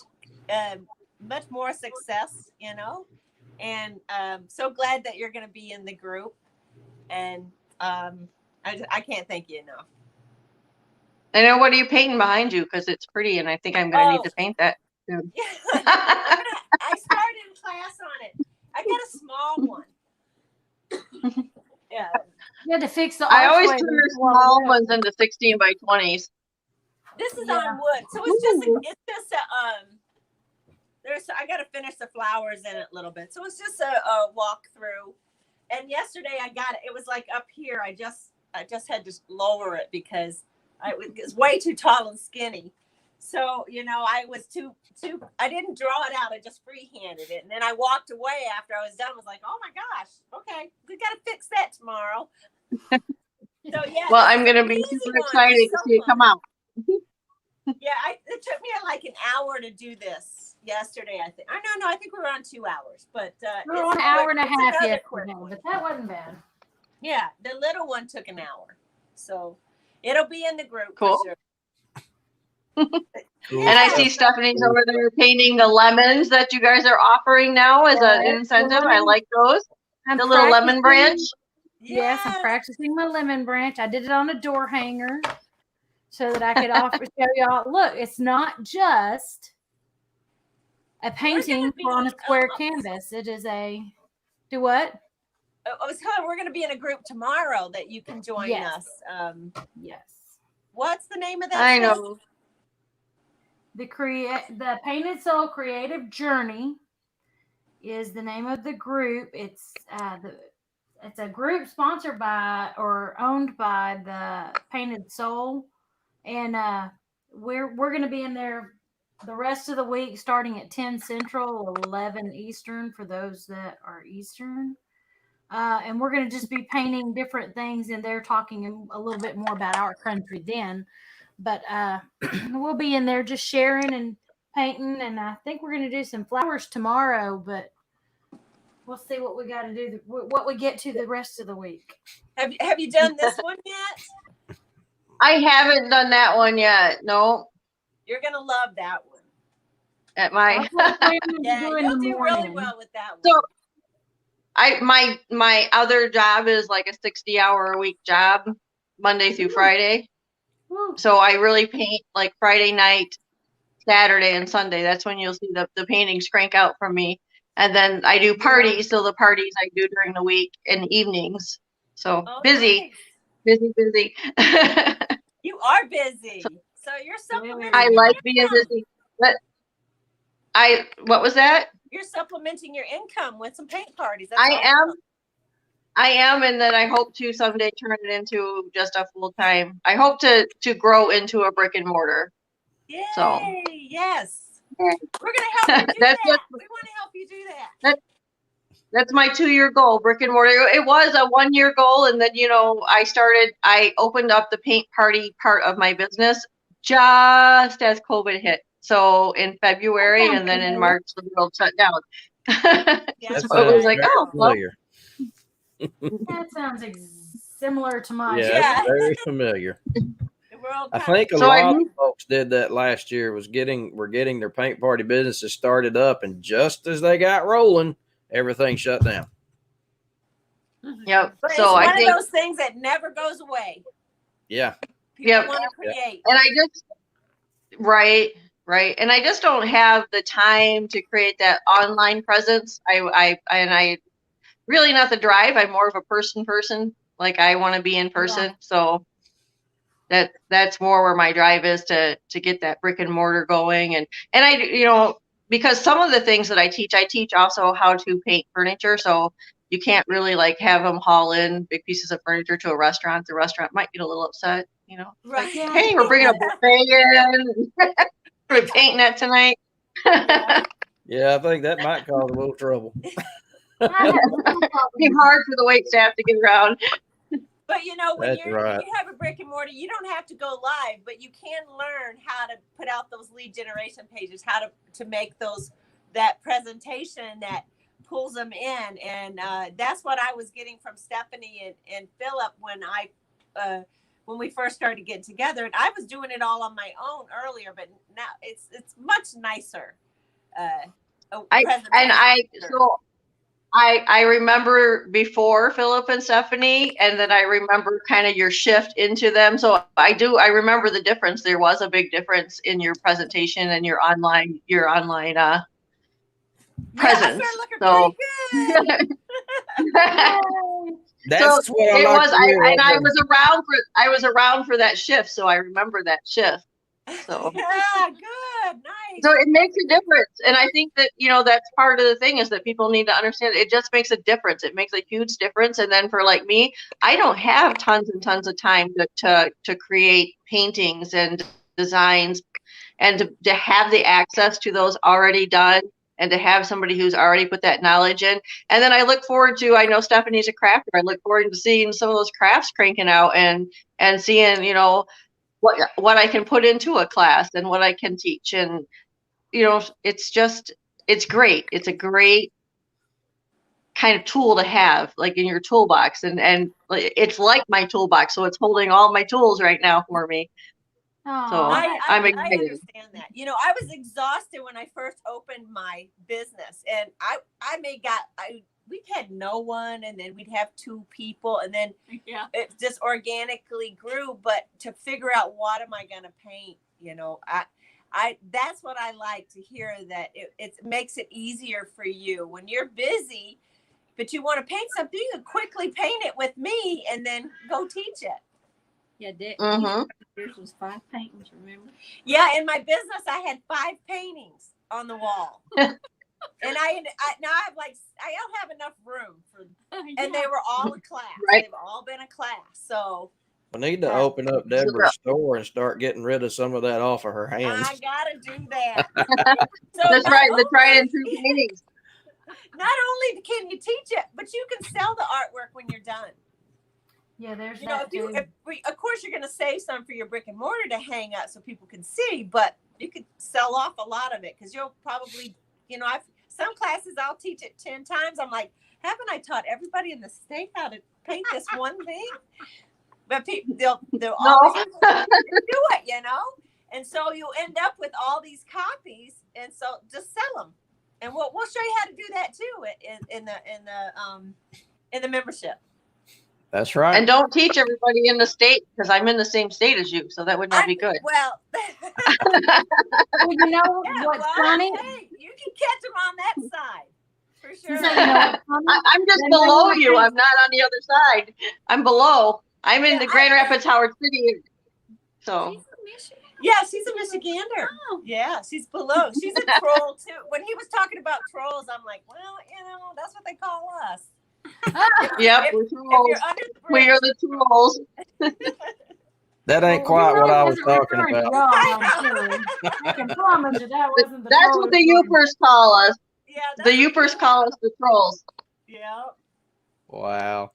more success, and so glad that you're going to be in the group, and I can't thank you enough.
I know. What are you painting behind you? Because it's pretty, and I think I'm going to need to paint that soon.
I started in class on it. I got a small one. Yeah.
You had to fix the.
I always turn small ones into 16 by 20s.
This is on wood, so it's just I got to finish the flowers in it a little bit, so it's just a walk through. And yesterday I got it. It was like up here. I just had to lower it because it was way too tall and skinny. So, I was I didn't draw it out. I just freehanded it. And then I walked away after I was done. I was like, oh my gosh, okay, we got to fix that tomorrow. So, yeah.
Well, I'm going to be super excited to see it come out.
Yeah, it took me like an hour to do this yesterday, I think. No, I think we were on 2 hours. But
we were on an hour and a half yesterday, but that wasn't bad.
Yeah, the little one took an hour. So it'll be in the group
cool.
for sure.
Cool.
And I see Stephanie's over there painting the lemons that you guys are offering now as an incentive. I like those. The little lemon branch.
Yes, I'm practicing my lemon branch. I did it on a door hanger so that I could show y'all. Look, it's not just a painting on a square canvas. It is do what?
I was telling we're going to be in a group tomorrow that you can join us.
Yes.
What's the name of that?
I know.
The Painted Soul Creative Journey is the name of the group. It's a group sponsored by or owned by the Painted Soul, and we're going to be in there the rest of the week, starting at 10 Central, 11 Eastern for those that are Eastern. And we're going to just be painting different things in there, talking a little bit more about our country then. But we'll be in there just sharing and painting, and I think we're going to do some flowers tomorrow, but we'll see what we got to do, what we get to the rest of the week.
Have you done this one yet?
I haven't done that one yet. No.
You're going to love that one.
At my
yeah, you'll do really well with that one.
So my other job is like a 60-hour-a-week job, Monday through Friday. So I really paint like Friday night, Saturday, and Sunday. That's when you'll see the paintings crank out from me. And then I do parties. So the parties I do during the week and evenings. So busy. You
are busy. So you're supplementing.
I like being busy. But what was that?
You're supplementing your income with some paint parties.
That's awesome. I am, and then I hope to someday turn it into just a full time. I hope to grow into a brick and mortar.
Yay! So yes, we're gonna help you do that. We want to help you do that.
That's my 2-year goal, brick and mortar. It was a 1-year goal, and then I opened up the paint party part of my business just as COVID hit. So in February, and then in March the world shut down. So it was like,
that sounds similar to mine.
Yeah, very familiar. I think a lot of folks did that last year. Were getting their paint party businesses started up, and just as they got rolling, everything shut down.
Yep.
But so it's one of those things that never goes away.
Yeah.
People want to create,
and I just right, and I just don't have the time to create that online presence. I really not the drive. I'm more of a person. Like I want to be in person. Yeah. So that's more where my drive is to get that brick and mortar going. And I, because some of the things that I teach also how to paint furniture. So you can't really like have them haul in big pieces of furniture to a restaurant. The restaurant might get a little upset,
Right.
Like, hey, we're bringing a buffet in. We're painting that tonight.
Yeah, I think that might cause a little trouble.
It'd be hard for the wait staff to get around.
But when you have a brick and mortar, you don't have to go live, but you can learn how to put out those lead generation pages, how to make that presentation that pulls them in. And that's what I was getting from Stephanie and Philip when we first started getting together. And I was doing it all on my own earlier, but now it's much nicer.
I remember before Philip and Stephanie, and then I remember kind of your shift into them. So I remember the difference. There was a big difference in your presentation and your online presence. So
that's what
it was. I was around for that shift, so I remember that shift. So
yeah, good. good. Nice.
So it makes a difference. And I think that, that's part of the thing is that people need to understand it just makes a difference. It makes a huge difference. And then for like me, I don't have tons and tons of time to create paintings and designs and to have the access to those already done and to have somebody who's already put that knowledge in. And then I look forward to, I know Stephanie's a crafter. I look forward to seeing some of those crafts cranking out and seeing, what I can put into a class and what I can teach. And, it's great. It's a great kind of tool to have like in your toolbox. And it's like my toolbox. So it's holding all my tools right now for me. So I'm
I
excited.
understand that. I was exhausted when I first opened my business, and we'd had no one, and then we'd have 2 people, and then it just organically grew. But to figure out what am I going to paint, that's what I like to hear, that it makes it easier for you when you're busy, but you want to paint something, you can quickly paint it with me and then go teach it.
Yeah, Dick. Yours was 5 paintings, remember?
Yeah, in my business, I had 5 paintings on the wall, and I don't have enough room for, and they were all a class.
Right.
They've all been a class, so
We need to open up Deborah's store and start getting rid of some of that off of her hands.
I gotta do that. So
That's right. The tried and true paintings.
Not only can you teach it, but you can sell the artwork when you're done.
Yeah, there's
of course you're going to save some for your brick and mortar to hang up so people can see, but you could sell off a lot of it because you'll probably, some classes I'll teach it 10 times. I'm like, haven't I taught everybody in the state how to paint this one thing? But they'll always do it, and so you'll end up with all these copies, and so just sell them, and we'll show you how to do that too in the membership.
That's right.
And don't teach everybody in the state because I'm in the same state as you, so that would not be good.
Well,
what's funny?
Hey, you can catch them on that side for sure.
So, what's funny?
I'm just below you. I'm not on the other side. I'm below. I'm in the Grand Rapids, Howard City. So.
Yeah, she's a Michigander. Oh. Yeah, she's below. She's a troll too. When he was talking about trolls, I'm like, well, that's what they call us.
Yep, we're trolls. We are the trolls.
That ain't quite what I was talking about.
I can promise you that wasn't the
That's what the Yoopers call us.
Yeah,
the Yoopers call us the trolls.
Yeah.
Wow.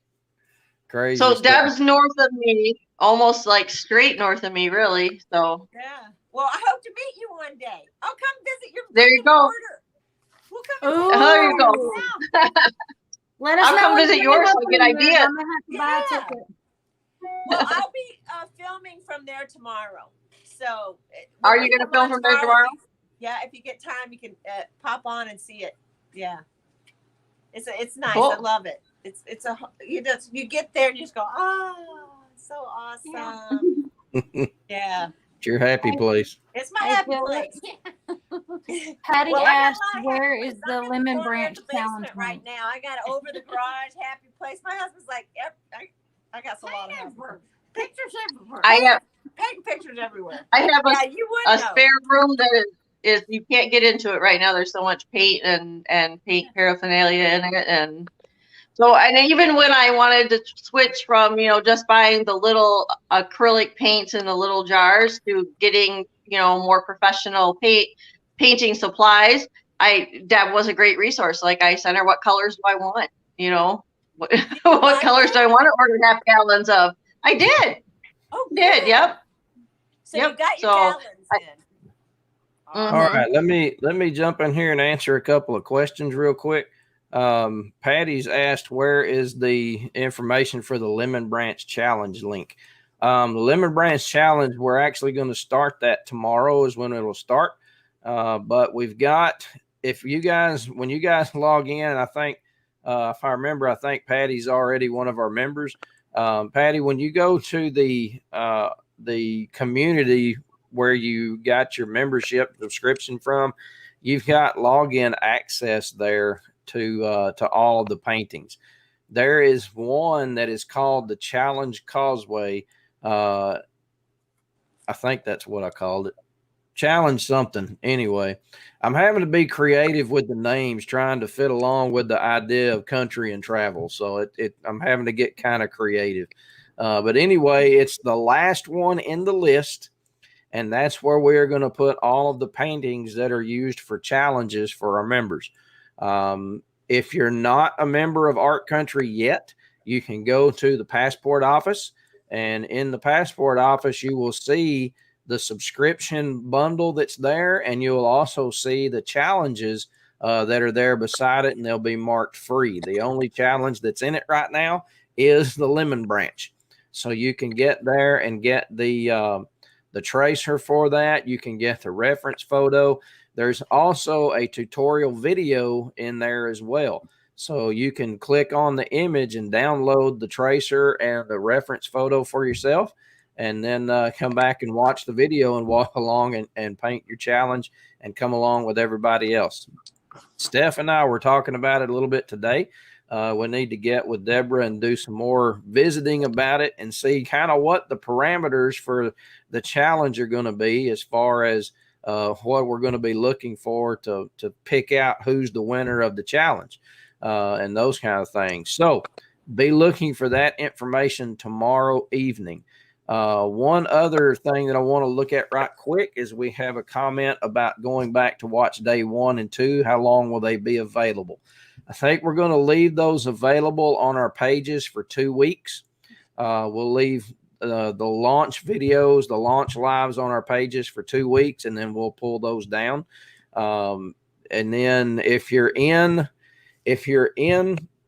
Crazy.
So
stuff.
Deb's north of me, almost like straight north of me, really. So.
Yeah. Well, I hope to meet you one day. I'll come visit your.
There you go.
We'll come.
There you go.
Let us
I'll
know
come visit yours so get ideas.
I'm gonna have to buy a ticket.
Well, I'll be filming from there tomorrow. So.
Are you going to film from there tomorrow?
Yeah, if you get time, you can pop on and see it. Yeah. It's nice.
Cool.
I love it. You get there and you just go, oh, so awesome. Yeah.
It's your happy place.
It's my happy place.
Patty asked, where is the Lemon Branch Challenge
right now? I got it over the garage, happy place. My husband's like, yep, I got a lot of pictures everywhere.
I have
painting pictures everywhere.
I have a spare room that is you can't get into it right now. There's so much paint and paint paraphernalia in it, and so even when I wanted to switch from just buying the little acrylic paints in the little jars to getting more professional painting supplies, Deb was a great resource. Like I sent her, what colors do I want? What colors do I want to order half gallons of? I did.
Oh,
did. Yep.
So you got your gallons in.
All right, let me jump in here and answer a couple of questions real quick. Patty's asked, where is the information for the Lemon Branch Challenge link? The Lemon Branch Challenge, we're actually going to start that tomorrow is when it'll start. But we've got, when you guys log in, I think, if I remember, I think Patty's already one of our members. Patty, when you go to the community where you got your membership subscription from, you've got login access there to all of the paintings. There is one that is called the Challenge Causeway. I think that's what I called it. challenge something anyway. I'm having to be creative with the names, trying to fit along with the idea of country and travel. So I'm having to get kind of creative. But anyway, it's the last one in the list, and that's where we're going to put all of the paintings that are used for challenges for our members. If you're not a member of Art Country yet, you can go to the passport office, and in the passport office, you will see the subscription bundle that's there, and you'll also see the challenges that are there beside it, and they'll be marked free. The only challenge that's in it right now is the lemon branch. So you can get there and get the tracer for that. You can get the reference photo. There's also a tutorial video in there as well. So you can click on the image and download the tracer and the reference photo for yourself, and then come back and watch the video and walk along and paint your challenge and come along with everybody else. Steph and I were talking about it a little bit today. We need to get with Deborah and do some more visiting about it and see kind of what the parameters for the challenge are going to be, as far as what we're going to be looking for to pick out who's the winner of the challenge and those kind of things. So be looking for that information tomorrow evening. One other thing that I want to look at right quick is we have a comment about going back to watch day 1 and 2. How long will they be available? I think we're going to leave those available on our pages for 2 weeks. We'll leave the launch videos, the launch lives on our pages for 2 weeks, and then we'll pull those down. And then if you're in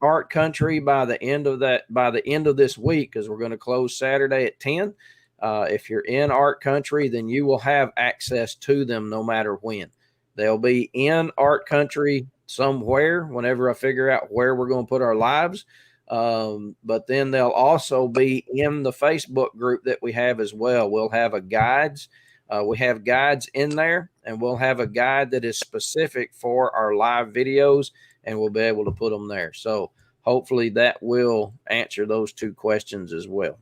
Art Country by the end of this week, because we're going to close Saturday at 10. If you're in Art Country, then you will have access to them no matter when. They'll be in Art Country somewhere whenever I figure out where we're going to put our lives. But then they'll also be in the Facebook group that we have as well. We'll have a guides. We have guides in there, and we'll have a guide that is specific for our live videos, and we'll be able to put them there. So hopefully that will answer those 2 questions as well.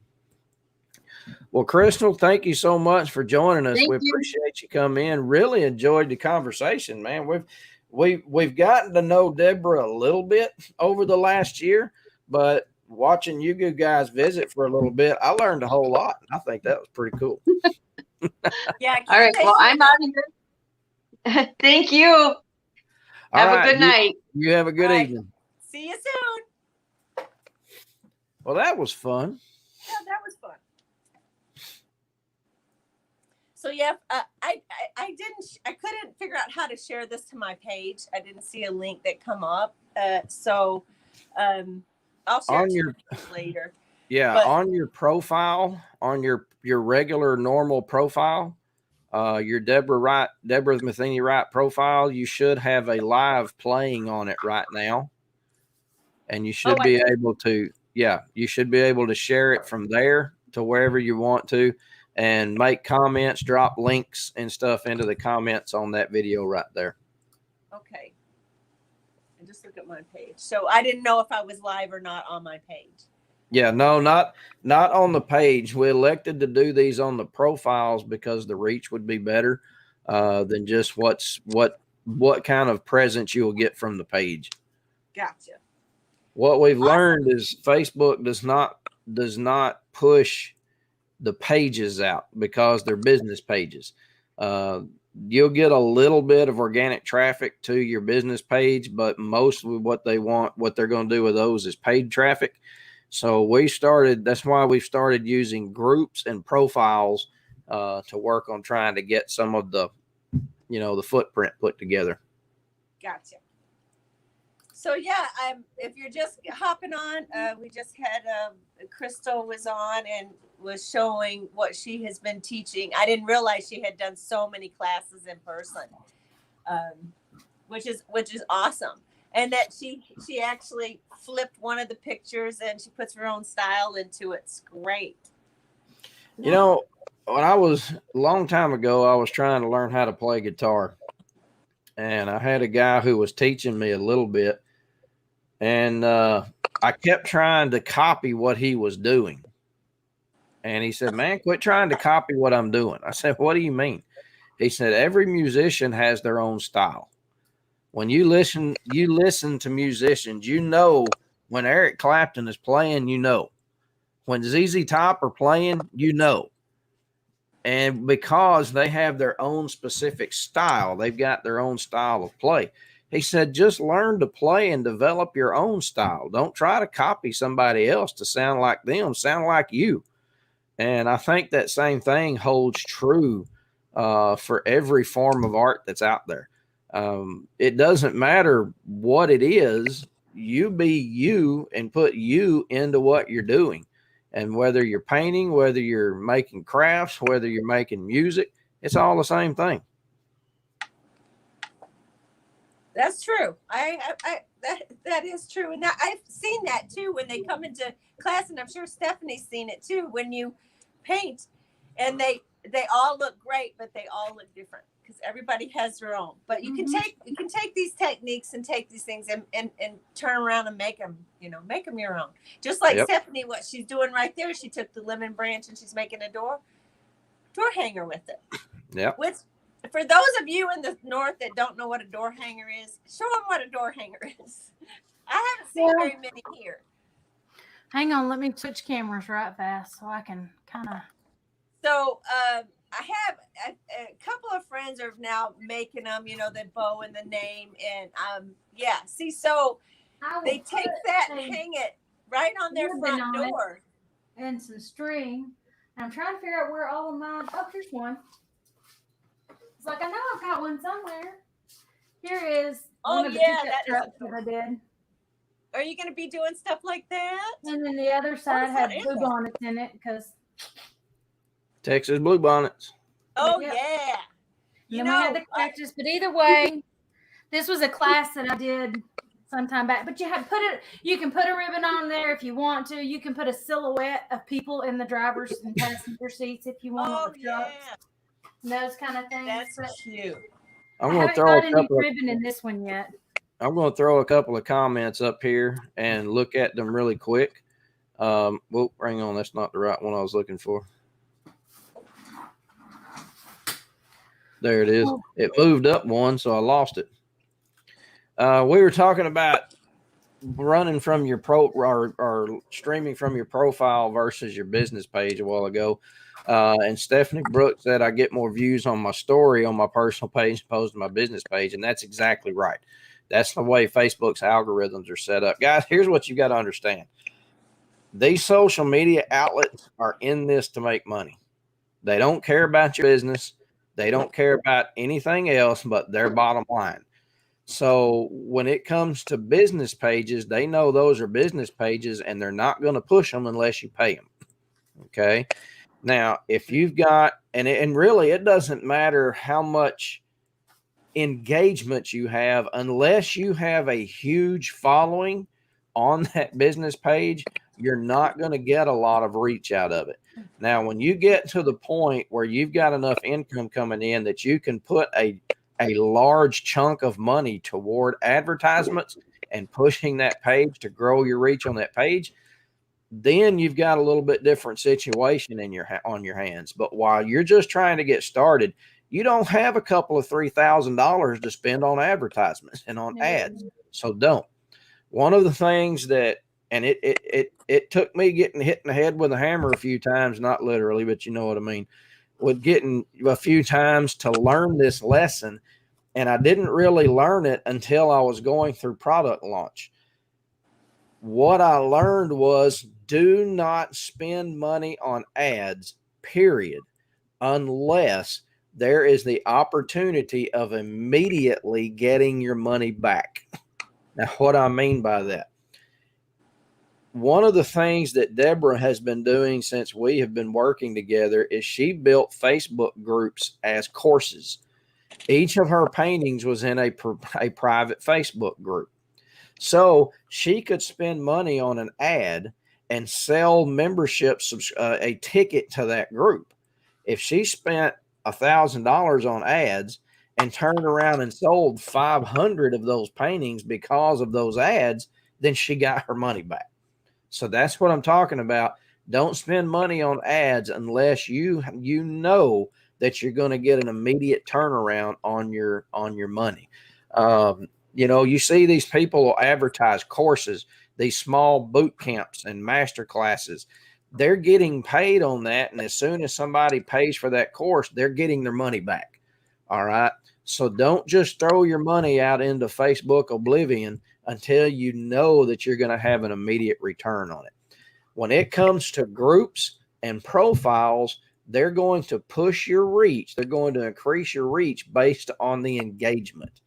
Well, Crystal, thank you so much for joining us. We appreciate you coming in. Really enjoyed the conversation, man. We've gotten to know Deborah a little bit over the last year, but watching you guys visit for a little bit, I learned a whole lot. I think that was pretty cool.
Yeah.
All right. Well, I'm out of here. Thank you. Have a good night.
You have a good evening.
See you soon.
Well, that was fun.
Yeah, that was fun. So yeah, I couldn't figure out how to share this to my page. I didn't see a link that come up. So I'll share it later.
Yeah, but on your profile, on your regular normal profile, your Deborah Matheny Wright profile, you should have a live playing on it right now, and you should be able to. Yeah, you should be able to share it from there to wherever you want to, and make comments, drop links and stuff into the comments on that video right there.
Okay. And just look at my page. So I didn't know if I was live or not on my page.
Yeah, no, not on the page. We elected to do these on the profiles because the reach would be better than just what kind of presence you will get from the page.
Gotcha.
What we've learned is Facebook does not push the pages out because they're business pages. You'll get a little bit of organic traffic to your business page, but mostly what they're going to do with those is paid traffic. So that's why we've started using groups and profiles to work on trying to get some of the footprint put together.
Gotcha. So yeah, if you're just hopping on, we just had Crystal was on and was showing what she has been teaching. I didn't realize she had done so many classes in person, which is awesome. And that she actually flipped one of the pictures and she puts her own style into it. It's great.
When a long time ago, I was trying to learn how to play guitar, and I had a guy who was teaching me a little bit. And I kept trying to copy what he was doing. And he said, man, quit trying to copy what I'm doing. I said, what do you mean? He said every musician has their own style. When you listen to musicians, you know when Eric Clapton is playing, you know. When ZZ Top are playing, you know. And because they have their own specific style, they've got their own style of play. He said, just learn to play and develop your own style. Don't try to copy somebody else to sound like them. Sound like you. And I think that same thing holds true for every form of art that's out there. It doesn't matter what it is. You be you and put you into what you're doing. And whether you're painting, whether you're making crafts, whether you're making music, it's all the same thing.
That's true. That is true. And I've seen that too when they come into class, and I'm sure Stephanie's seen it too, when you paint and they all look great, but they all look different because everybody has their own. But you can take these techniques and take these things and turn around and make them your own. Just like Stephanie, what she's doing right there, she took the lemon branch and she's making a door hanger with it.
Yeah.
For those of you in the north that don't know what a door hanger is, show them what a door hanger is. I haven't seen very many here.
Hang on, let me switch cameras right fast so I can kind of.
So I have a couple of friends are now making them, the bow and the name. And so they take that and hang it right on their front door.
And some string. And I'm trying to figure out where all of mine. Oh, here's one. It's like, I know I've got one somewhere. Here is one of the pickup trucks that I did.
Are you going to be doing stuff like that?
And then the other side had blue bonnets in it because
Texas blue bonnets.
Oh, yeah.
And then we had the cactus. But either way, this was a class that I did sometime back. But you can put a ribbon on there if you want to. You can put a silhouette of people in the driver's and passenger seats if you want.
Oh, yeah.
Those kind of things.
That's cute.
I'm going to throw a couple of
ribbon in this one yet.
I'm going to throw a couple of comments up here and look at them really quick. Hang on, that's not the right one I was looking for. There it is. It moved up one, so I lost it. We were talking about running from your or streaming from your profile versus your business page a while ago. And Stephanie Brooks said I get more views on my story on my personal page opposed to my business page. And that's exactly right. That's the way Facebook's algorithms are set up. Guys, here's what you got to understand. These social media outlets are in this to make money. They don't care about your business. They don't care about anything else but their bottom line. So when it comes to business pages, they know those are business pages and they're not going to push them unless you pay them. Okay. Now, if you've got, and really it doesn't matter how much engagement you have, unless you have a huge following on that business page, you're not going to get a lot of reach out of it. Now, when you get to the point where you've got enough income coming in that you can put a large chunk of money toward advertisements and pushing that page to grow your reach on that page, then you've got a little bit different situation on your hands. But while you're just trying to get started, you don't have a couple of $3,000 to spend on advertisements and on ads. So don't. One of the things that, and it took me getting hit in the head with a hammer a few times, not literally, but you know what I mean, with getting a few times to learn this lesson. And I didn't really learn it until I was going through product launch. What I learned was do not spend money on ads, period, unless there is the opportunity of immediately getting your money back. Now, what I mean by that, one of the things that Deborah has been doing since we have been working together is she built Facebook groups as courses. Each of her paintings was in a private Facebook group. So she could spend money on an ad and sell memberships, a ticket to that group. If she spent $1,000 on ads and turned around and sold 500 of those paintings because of those ads, then she got her money back. So that's what I'm talking about. Don't spend money on ads unless you know that you're going to get an immediate turnaround on your money. You see these people advertise courses, these small boot camps and master classes. They're getting paid on that, and as soon as somebody pays for that course, they're getting their money back. All right. So don't just throw your money out into Facebook oblivion until you know that you're going to have an immediate return on it. When it comes to groups and profiles, they're going to push your reach. They're going to increase your reach based on the engagement.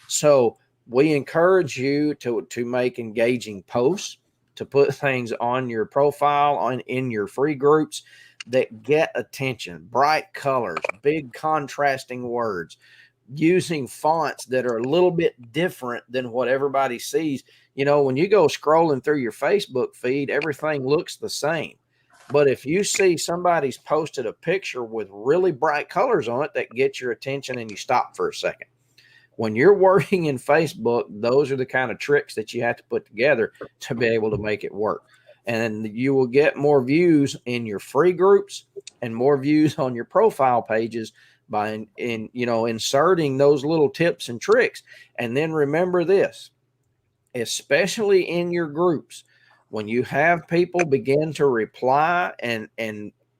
So we encourage you to make engaging posts, to put things on your profile, in your free groups that get attention, bright colors, big contrasting words, using fonts that are a little bit different than what everybody sees. When you go scrolling through your Facebook feed, everything looks the same. But if you see somebody's posted a picture with really bright colors on it, that gets your attention and you stop for a second. When you're working in Facebook, those are the kind of tricks that you have to put together to be able to make it work. And you will get more views in your free groups and more views on your profile pages by inserting those little tips and tricks. And then remember this, especially in your groups, when you have people begin to reply and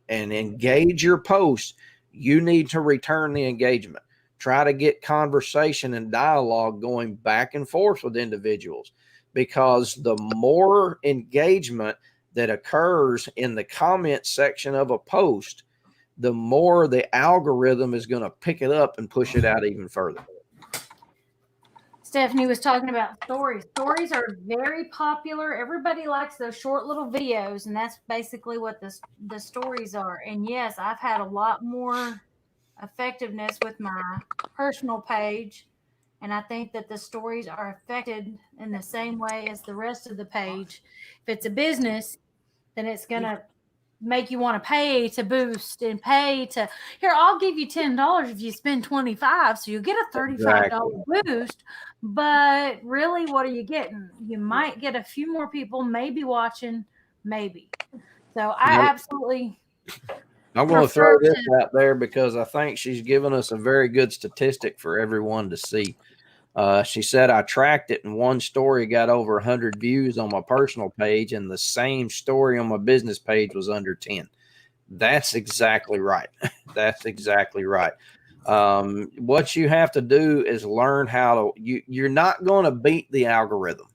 engage your posts, you need to return the engagement. Try to get conversation and dialogue going back and forth with individuals, because the more engagement that occurs in the comment section of a post, the more the algorithm is going to pick it up and push it out even further.
Stephanie was talking about stories. Stories are very popular. Everybody likes those short little videos, and that's basically what the stories are. And yes, I've had a lot more effectiveness with my personal page, and I think that the stories are affected in the same way as the rest of the page. If it's a business, then it's going to make you want to pay to boost and pay to, here, I'll give you $10 if you spend 25, so you get a $35 boost. But really, what are you getting? You might get a few more people maybe watching, maybe. So I absolutely,
I'm going to throw this out there because I think she's given us a very good statistic for everyone to see. She said, I tracked it, and one story got over 100 views on my personal page, and the same story on my business page was under 10. That's exactly right. That's exactly right. What you have to do is learn how to, you're not going to beat the algorithm.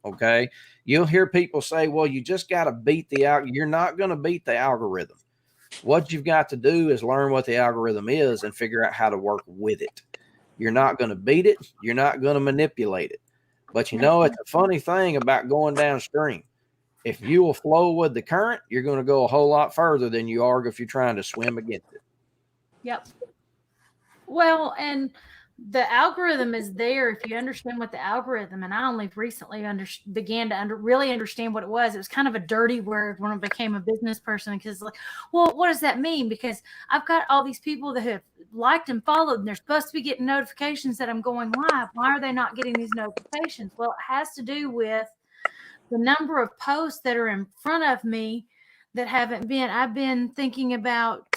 Okay. You'll hear people say, well, you just got to beat the algorithm. You're not going to beat the algorithm. What you've got to do is learn what the algorithm is and figure out how to work with it. You're not going to beat it. You're not going to manipulate it. But it's a funny thing about going downstream. If you will flow with the current, you're going to go a whole lot further than you are if you're trying to swim against it.
Yep. Well, and the algorithm is there if you understand what the algorithm, and I only recently began to really understand what it was. It was kind of a dirty word when I became a business person, because well, what does that mean? Because I've got all these people that have liked and followed, and they're supposed to be getting notifications that I'm going live. Why are they not getting these notifications? Well, it has to do with the number of posts that are in front of me that haven't been. I've been thinking about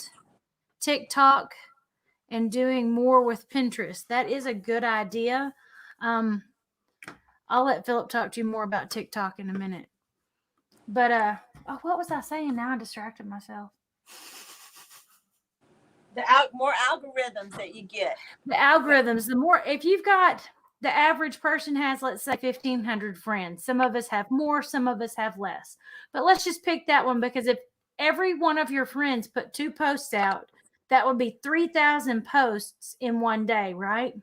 TikTok and doing more with Pinterest. That is a good idea. I'll let Philip talk to you more about TikTok in a minute. But what was I saying? Now I distracted myself.
More algorithms that you get.
The algorithms, the more, if you've got, the average person has, let's say, 1,500 friends. Some of us have more, some of us have less. But let's just pick that one, because if every one of your friends put 2 posts out, that would be 3,000 posts in one day, right?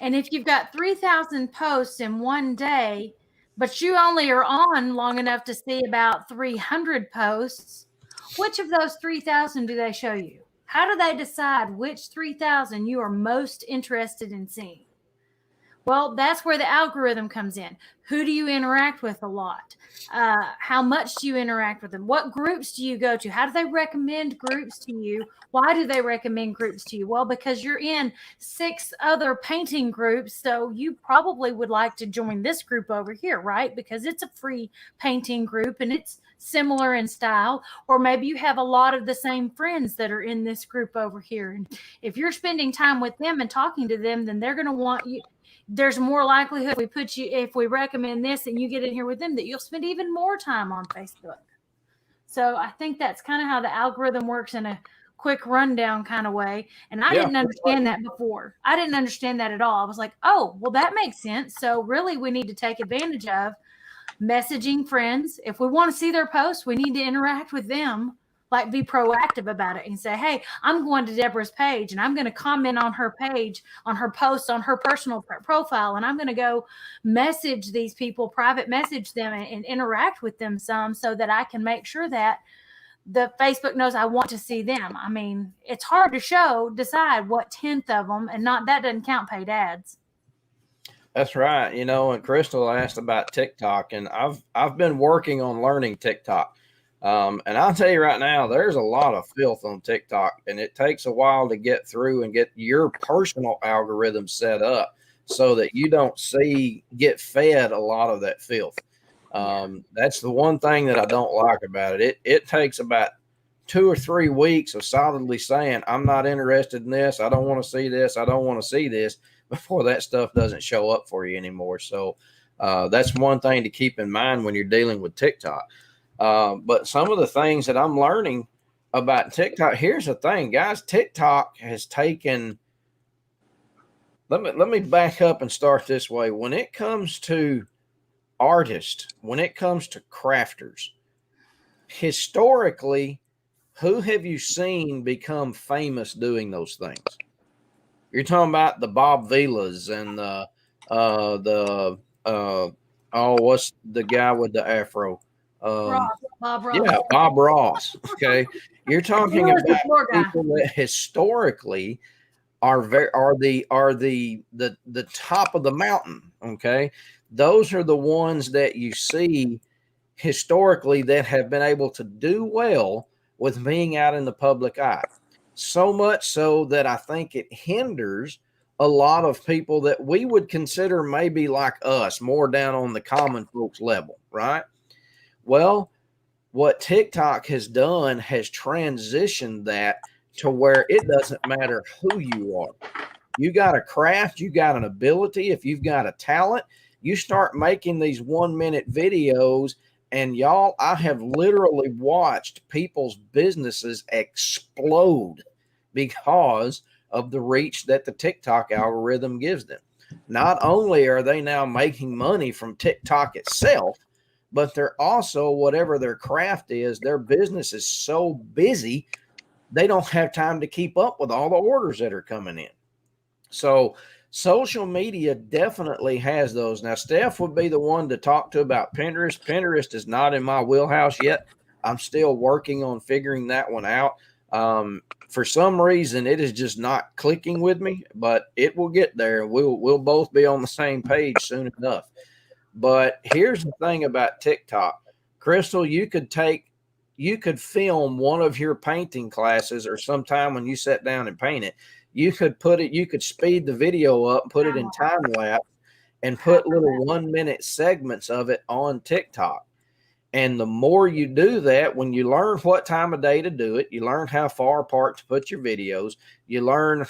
And if you've got 3,000 posts in one day, but you only are on long enough to see about 300 posts, which of those 3,000 do they show you? How do they decide which 3,000 you are most interested in seeing? Well, that's where the algorithm comes in. Who do you interact with a lot? How much do you interact with them? What groups do you go to? How do they recommend groups to you? Why do they recommend groups to you? Well, because you're in 6 other painting groups, so you probably would like to join this group over here, right? Because it's a free painting group and it's similar in style. Or maybe you have a lot of the same friends that are in this group over here. And if you're spending time with them and talking to them, then they're going to want you. There's more likelihood if we recommend this and you get in here with them, that you'll spend even more time on Facebook. So I think that's kind of how the algorithm works in a quick rundown kind of way. And I didn't understand that before. I didn't understand that at all. I was like, oh, well, that makes sense. So really we need to take advantage of messaging friends. If we want to see their posts, we need to interact with them. Like, be proactive about it and say, hey, I'm going to Deborah's page and I'm going to comment on her page, on her posts, on her personal profile. And I'm going to go message these people, private message them and interact with them some, so that I can make sure that the Facebook knows I want to see them. I mean, it's hard to decide what 10th of them, and that doesn't count paid ads.
That's right. You know, and Crystal asked about TikTok, and I've been working on learning TikTok. And I'll tell you right now, there's a lot of filth on TikTok, and it takes a while to get through and get your personal algorithm set up so that you don't get fed a lot of that filth. That's the one thing that I don't like about it. It takes about 2 or 3 weeks of solidly saying, I'm not interested in this. I don't want to see this. I don't want to see this, before that stuff doesn't show up for you anymore. So that's one thing to keep in mind when you're dealing with TikTok. But some of the things that I'm learning about TikTok, here's the thing, guys. TikTok has taken, let me back up and start this way. When it comes to artists, when it comes to crafters, historically, who have you seen become famous doing those things? You're talking about the Bob Vilas and what's the guy with the afro?
Bob Ross.
Yeah, Bob Ross. Okay, you're talking about people that historically are the top of the mountain. Okay, those are the ones that you see historically that have been able to do well with being out in the public eye. So much so that I think it hinders a lot of people that we would consider maybe like us, more down on the common folks level, right? Well, what TikTok has done has transitioned that to where it doesn't matter who you are. You got a craft, you got an ability, if you've got a talent, you start making these 1-minute videos. And y'all, I have literally watched people's businesses explode because of the reach that the TikTok algorithm gives them. Not only are they now making money from TikTok itself, but they're also, whatever their craft is, their business is so busy, they don't have time to keep up with all the orders that are coming in. So social media definitely has those. Now, Steph would be the one to talk to about Pinterest. Pinterest is not in my wheelhouse yet. I'm still working on figuring that one out. For some reason, it is just not clicking with me, but it will get there. We'll both be on the same page soon enough. But here's the thing about TikTok. Crystal, you could film one of your painting classes, or sometime when you sit down and paint it, you could speed the video up, put it in time lapse, and put little 1-minute segments of it on TikTok. And the more you do that, when you learn what time of day to do it, you learn how far apart to put your videos, you learn,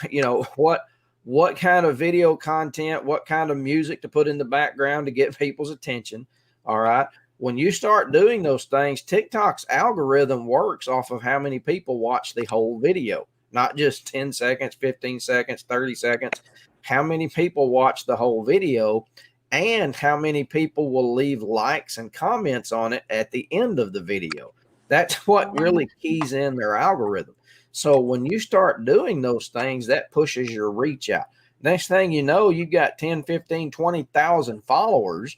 what kind of video content, what kind of music to put in the background to get people's attention. All right. When you start doing those things, TikTok's algorithm works off of how many people watch the whole video, not just 10 seconds, 15 seconds, 30 seconds. How many people watch the whole video, and how many people will leave likes and comments on it at the end of the video. That's what really keys in their algorithm. So when you start doing those things, that pushes your reach out. Next thing you know, you've got 10, 15, 20,000 followers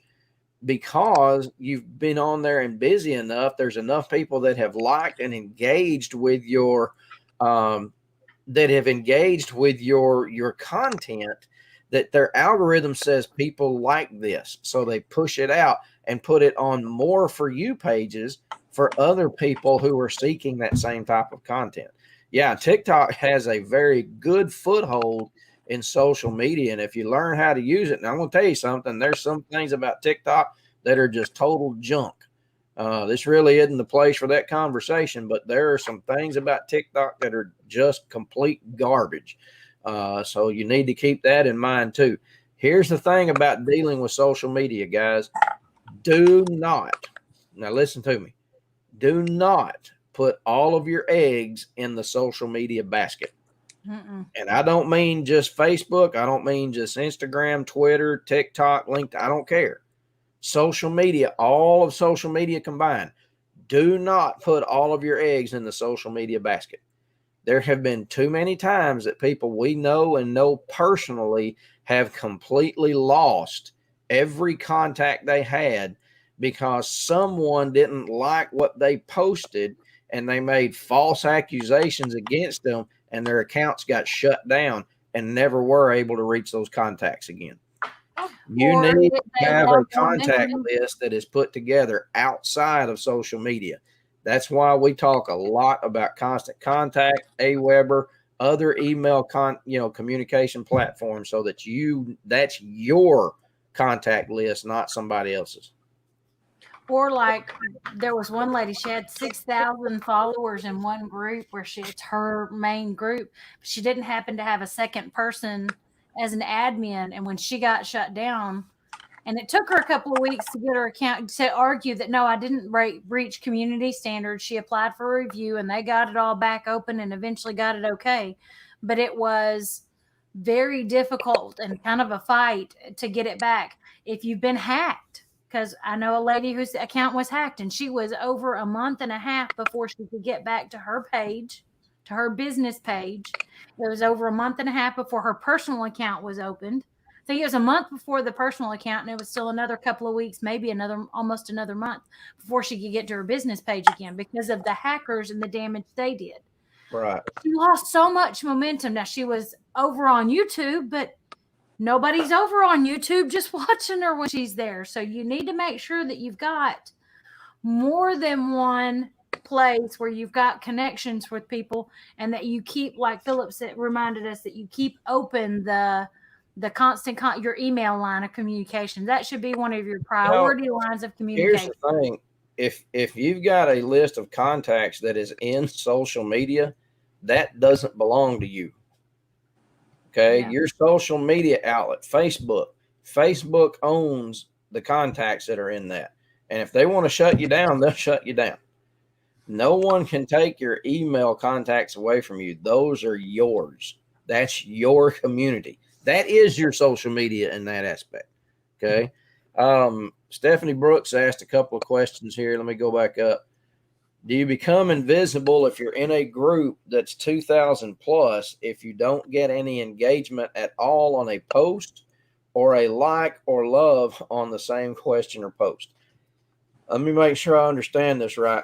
because you've been on there and busy enough. There's enough people that have liked and engaged with your content, that their algorithm says people like this. So they push it out and put it on more For You pages for other people who are seeking that same type of content. Yeah, TikTok has a very good foothold in social media. And if you learn how to use it, and I'm going to tell you something, there's some things about TikTok that are just total junk. This really isn't the place for that conversation, but there are some things about TikTok that are just complete garbage. So you need to keep that in mind too. Here's the thing about dealing with social media, guys. Do not, now listen to me, do not put all of your eggs in the social media basket. And I don't mean just Facebook. I don't mean just Instagram, Twitter, TikTok, LinkedIn. I don't care. Social media, all of social media combined. Do not put all of your eggs in the social media basket. There have been too many times that people we know and know personally have completely lost every contact they had because someone didn't like what they posted and they made false accusations against them, and their accounts got shut down and never were able to reach those contacts again. You need to have a contact list that is put together outside of social media. That's why we talk a lot about Constant Contact, Aweber, other email communication platforms, so that that's your contact list, not somebody else's.
Or like there was one lady, she had 6,000 followers in one group where it's her main group. But she didn't happen to have a second person as an admin. And when she got shut down, and it took her a couple of weeks to get her account to argue that, no, I didn't breach community standards. She applied for a review and they got it all back open and eventually got it okay. But it was very difficult and kind of a fight to get it back. If you've been hacked, because I know a lady whose account was hacked and she was over a month and a half before she could get back to her page, to her business page. It was over a month and a half before her personal account was opened. I think it was a month before the personal account, and it was still another couple of weeks, maybe almost another month before she could get to her business page again because of the hackers and the damage they did.
Right.
She lost so much momentum. Now she was over on YouTube, but nobody's over on YouTube just watching her when she's there. So you need to make sure that you've got more than one place where you've got connections with people, and that you keep, like Philip reminded us, that you keep open the constant your email line of communication. That should be one of your priority lines of communication.
Here's the thing. If you've got a list of contacts that is in social media, that doesn't belong to you. Okay. Yeah. Your social media outlet, Facebook owns the contacts that are in that. And if they want to shut you down, they'll shut you down. No one can take your email contacts away from you. Those are yours. That's your community. That is your social media in that aspect. Okay. Stephanie Brooks asked a couple of questions here. Let me go back up. Do you become invisible if you're in a group that's 2,000 plus if you don't get any engagement at all on a post or a like or love on the same question or post? Let me make sure I understand this right.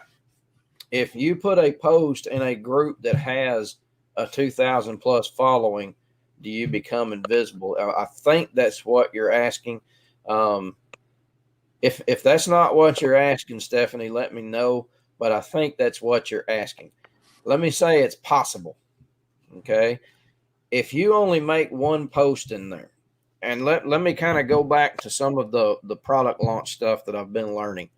If you put a post in a group that has a 2,000 plus following, do you become invisible? I think that's what you're asking. If that's not what you're asking, Stephanie, let me know. But I think that's what you're asking. Let me say it's possible. Okay. If you only make one post in there, and let me kind of go back to some of the product launch stuff that I've been learning.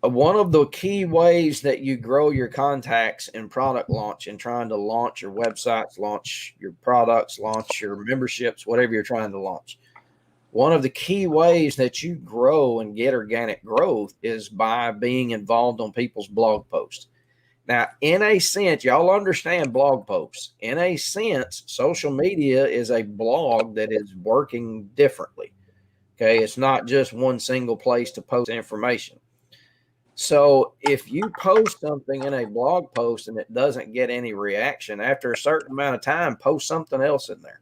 One of the key ways that you grow your contacts in product launch and trying to launch your websites, launch your products, launch your memberships, whatever you're trying to launch. One of the key ways that you grow and get organic growth is by being involved on people's blog posts. Now, in a sense, y'all understand blog posts. In a sense, social media is a blog that is working differently. Okay. It's not just one single place to post information. So if you post something in a blog post and it doesn't get any reaction, after a certain amount of time, post something else in there.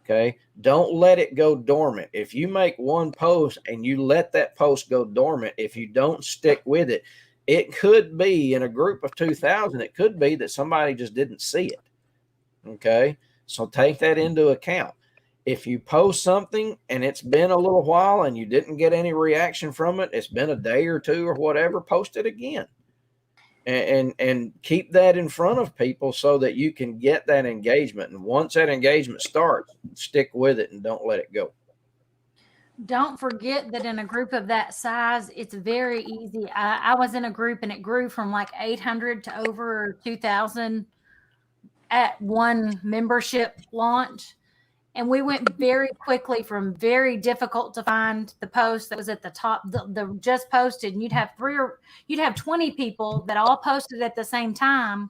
Okay. Don't let it go dormant. If you make one post and you let that post go dormant, if you don't stick with it, it could be in a group of 2,000. It could be that somebody just didn't see it. Okay. So take that into account. If you post something and it's been a little while and you didn't get any reaction from it, it's been a day or two or whatever, post it again. And keep that in front of people so that you can get that engagement. And once that engagement starts, stick with it and don't let it go.
Don't forget that in a group of that size, it's very easy. I was in a group and it grew from like 800 to over 2,000 at one membership launch. And we went very quickly from very difficult to find the post that was at the top, the just posted, and you'd have 20 people that all posted at the same time.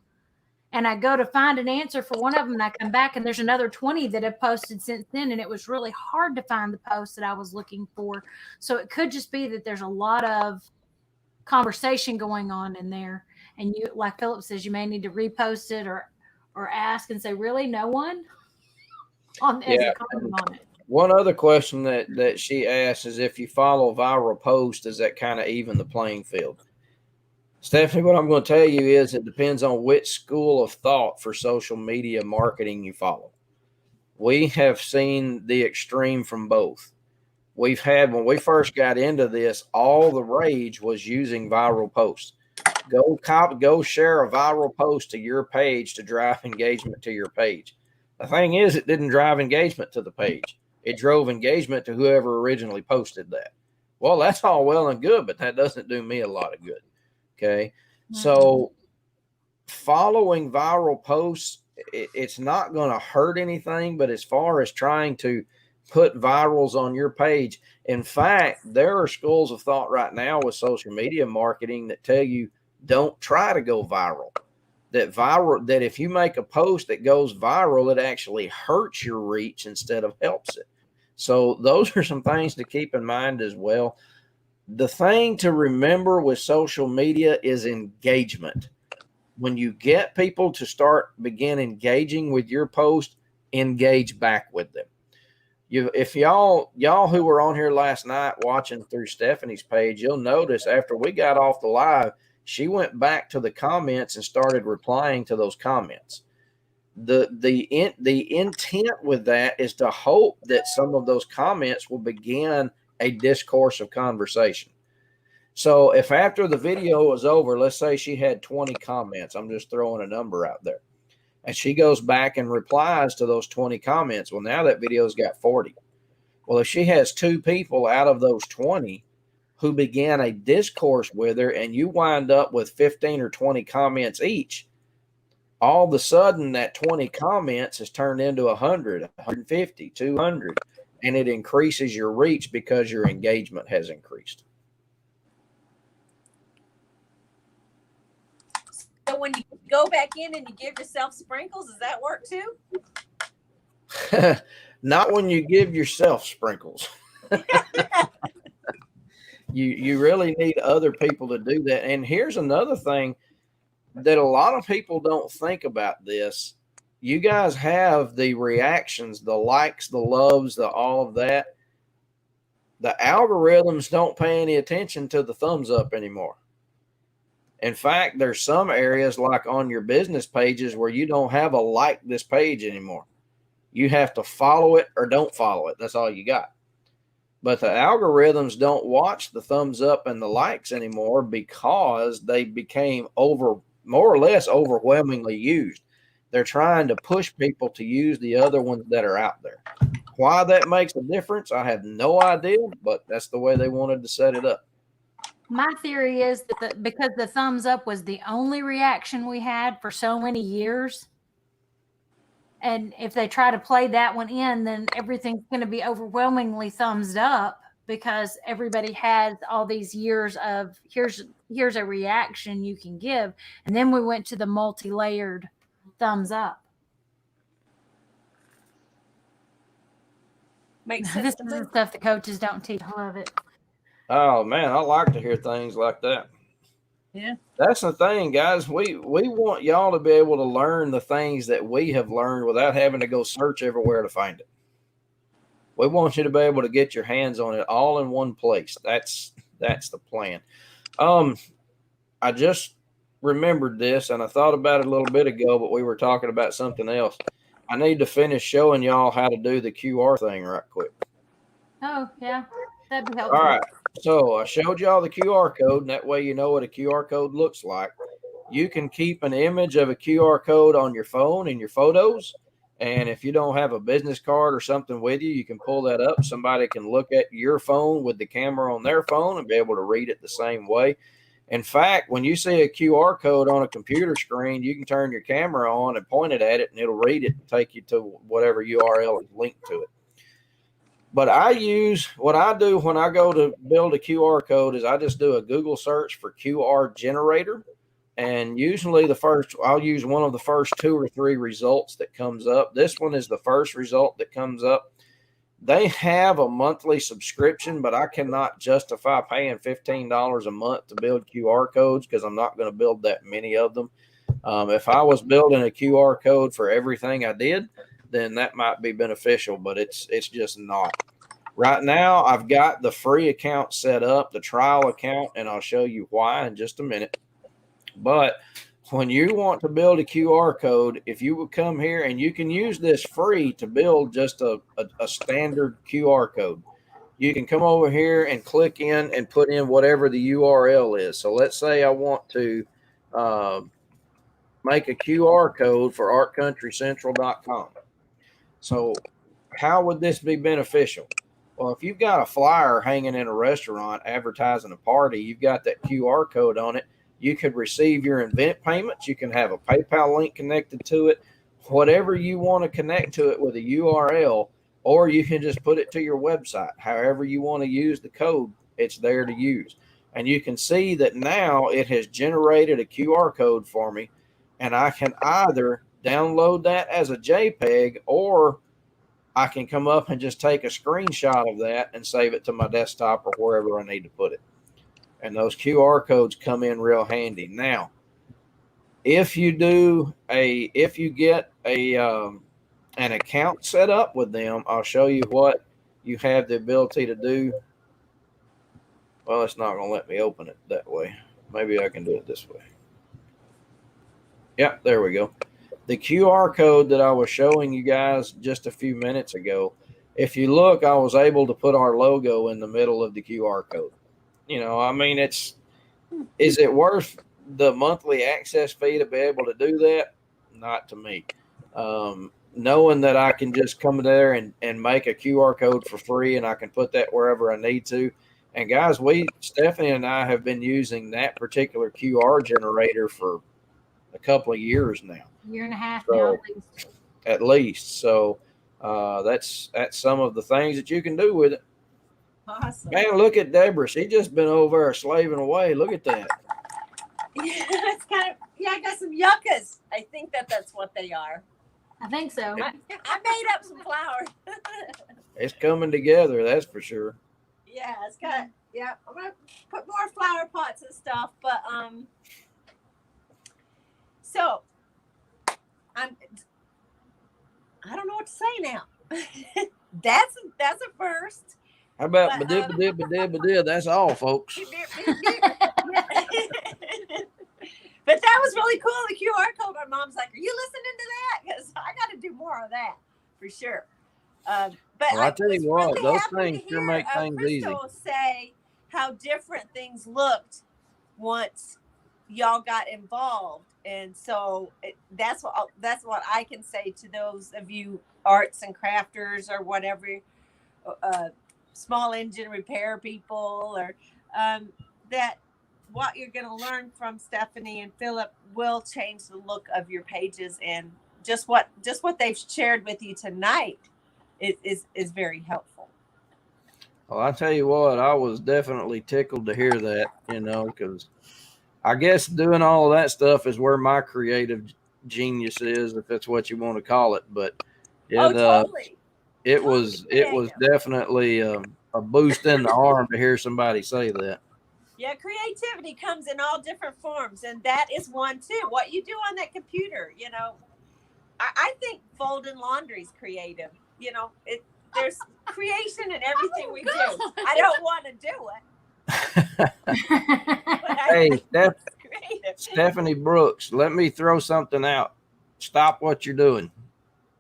And I go to find an answer for one of them, and I come back and there's another 20 that have posted since then. And it was really hard to find the post that I was looking for. So it could just be that there's a lot of conversation going on in there. And you, like Philip says, you may need to repost it or ask and say, really, no one? On as a comment on it.
One other question that she asked is, if you follow viral posts, does that kind of even the playing field? Stephanie, what I'm going to tell you is it depends on which school of thought for social media marketing you follow. We have seen the extreme from both. We've had, when we first got into this, all the rage was using viral posts. Go share a viral post to your page to drive engagement to your page. The thing is, it didn't drive engagement to the page. It drove engagement to whoever originally posted that. Well, that's all well and good, but that doesn't do me a lot of good. Okay. Mm-hmm. So following viral posts, it's not going to hurt anything, but as far as trying to put virals on your page, in fact, there are schools of thought right now with social media marketing that tell you don't try to go viral. That if you make a post that goes viral, it actually hurts your reach instead of helps it. So those are some things to keep in mind as well. The thing to remember with social media is engagement. When you get people to begin engaging with your post, engage back with them. If y'all who were on here last night watching through Stephanie's page, you'll notice after we got off the live, she went back to the comments and started replying to those comments. The intent with that is to hope that some of those comments will begin a discourse of conversation. So if after the video was over, let's say she had 20 comments, I'm just throwing a number out there, and she goes back and replies to those 20 comments. Well, now that video's got 40. Well, if she has 2 people out of those 20 who began a discourse with her, and you wind up with 15 or 20 comments each, all of a sudden that 20 comments has turned into 100, 150, 200, and it increases your reach because your engagement has increased.
So when you go back in and you give yourself sprinkles, does that work too?
Not when you give yourself sprinkles. You really need other people to do that. And here's another thing that a lot of people don't think about this. You guys have the reactions, the likes, the loves, the all of that. The algorithms don't pay any attention to the thumbs up anymore. In fact, there's some areas like on your business pages where you don't have a like this page anymore. You have to follow it or don't follow it. That's all you got. But the algorithms don't watch the thumbs up and the likes anymore because they became more or less overwhelmingly used. They're trying to push people to use the other ones that are out there. Why that makes a difference, I have no idea, but that's the way they wanted to set it up.
My theory is that because the thumbs up was the only reaction we had for so many years, and if they try to play that one in, then everything's going to be overwhelmingly thumbs up because everybody has all these years of here's a reaction you can give. And then we went to the multi-layered thumbs up.
Makes sense.
This is the stuff the coaches don't teach. I love it.
Oh man, I like to hear things like that.
Yeah.
That's the thing, guys. We want y'all to be able to learn the things that we have learned without having to go search everywhere to find it. We want you to be able to get your hands on it all in one place. That's the plan. I just remembered this, and I thought about it a little bit ago, but we were talking about something else. I need to finish showing y'all how to do the QR thing right quick.
Oh, yeah. That'd be
All
helpful.
right. So I showed y'all the QR code, and that way you know what a QR code looks like. You can keep an image of a QR code on your phone in your photos. And if you don't have a business card or something with you, you can pull that up. Somebody can look at your phone with the camera on their phone and be able to read it the same way. In fact, when you see a QR code on a computer screen, you can turn your camera on and point it at it, and it'll read it and take you to whatever URL is linked to it. But what I do when I go to build a QR code is I just do a Google search for QR generator. And usually I'll use one of the first 2 or 3 results that comes up. This one is the first result that comes up. They have a monthly subscription, but I cannot justify paying $15 a month to build QR codes because I'm not going to build that many of them. If I was building a QR code for everything I did, then that might be beneficial, but it's just not. Right now, I've got the free account set up, the trial account, and I'll show you why in just a minute. But when you want to build a QR code, if you would come here, and you can use this free to build just a standard QR code. You can come over here and click in and put in whatever the URL is. So let's say I want to make a QR code for artcountrycentral.com. So how would this be beneficial? Well, if you've got a flyer hanging in a restaurant advertising a party, you've got that QR code on it. You could receive your event payments. You can have a PayPal link connected to it, whatever you want to connect to it with a URL, or you can just put it to your website. However you want to use the code, it's there to use. And you can see that now it has generated a QR code for me, and I can either download that as a JPEG, or I can come up and just take a screenshot of that and save it to my desktop or wherever I need to put it. And those QR codes come in real handy. Now, if you get an account set up with them, I'll show you what you have the ability to do. Well, it's not going to let me open it that way. Maybe I can do it this way. Yep, there we go. The QR code that I was showing you guys just a few minutes ago, if you look, I was able to put our logo in the middle of the QR code. I mean, is it worth the monthly access fee to be able to do that? Not to me. Knowing that I can just come there and make a QR code for free, and I can put that wherever I need to. And guys, Stephanie and I have been using that particular QR generator for a couple of years now.
Year and a half
So,
now, at least.
At least. So that's some of the things that you can do with it.
Awesome.
Man, look at Deborah. She just been over there slaving away. Look at that.
Yeah, it's kind of, I got some yuccas. I think that's what they are.
I think so.
I made up some flour.
It's coming together, that's for sure.
Yeah, it's got, I'm going to put more flower pots and stuff, but, so, I don't know what to say now. That's a first.
How about ba-dib? That's all, folks.
But that was really cool, the QR code. My mom's like, are you listening to that? Because I got to do more of that, for sure. But
well, I tell you what,
really
those
happy
things
to
sure
hear,
make things
Crystal
easy.
say how different things looked once y'all got involved. And so that's what I can say to those of you arts and crafters or whatever, small engine repair people, or that what you're going to learn from Stephanie and Philip will change the look of your pages, and just what they've shared with you tonight is very helpful.
Well, I tell you what, I was definitely tickled to hear that, because I guess doing all of that stuff is where my creative genius is, if that's what you want to call it. But
Totally.
It was definitely a boost in the arm to hear somebody say that.
Yeah, creativity comes in all different forms, and that is one too. What you do on that computer, I think folding laundry is creative. There's creation in everything we do. I don't want to do it.
Hey, Stephanie Brooks, let me throw something out. Stop what you're doing.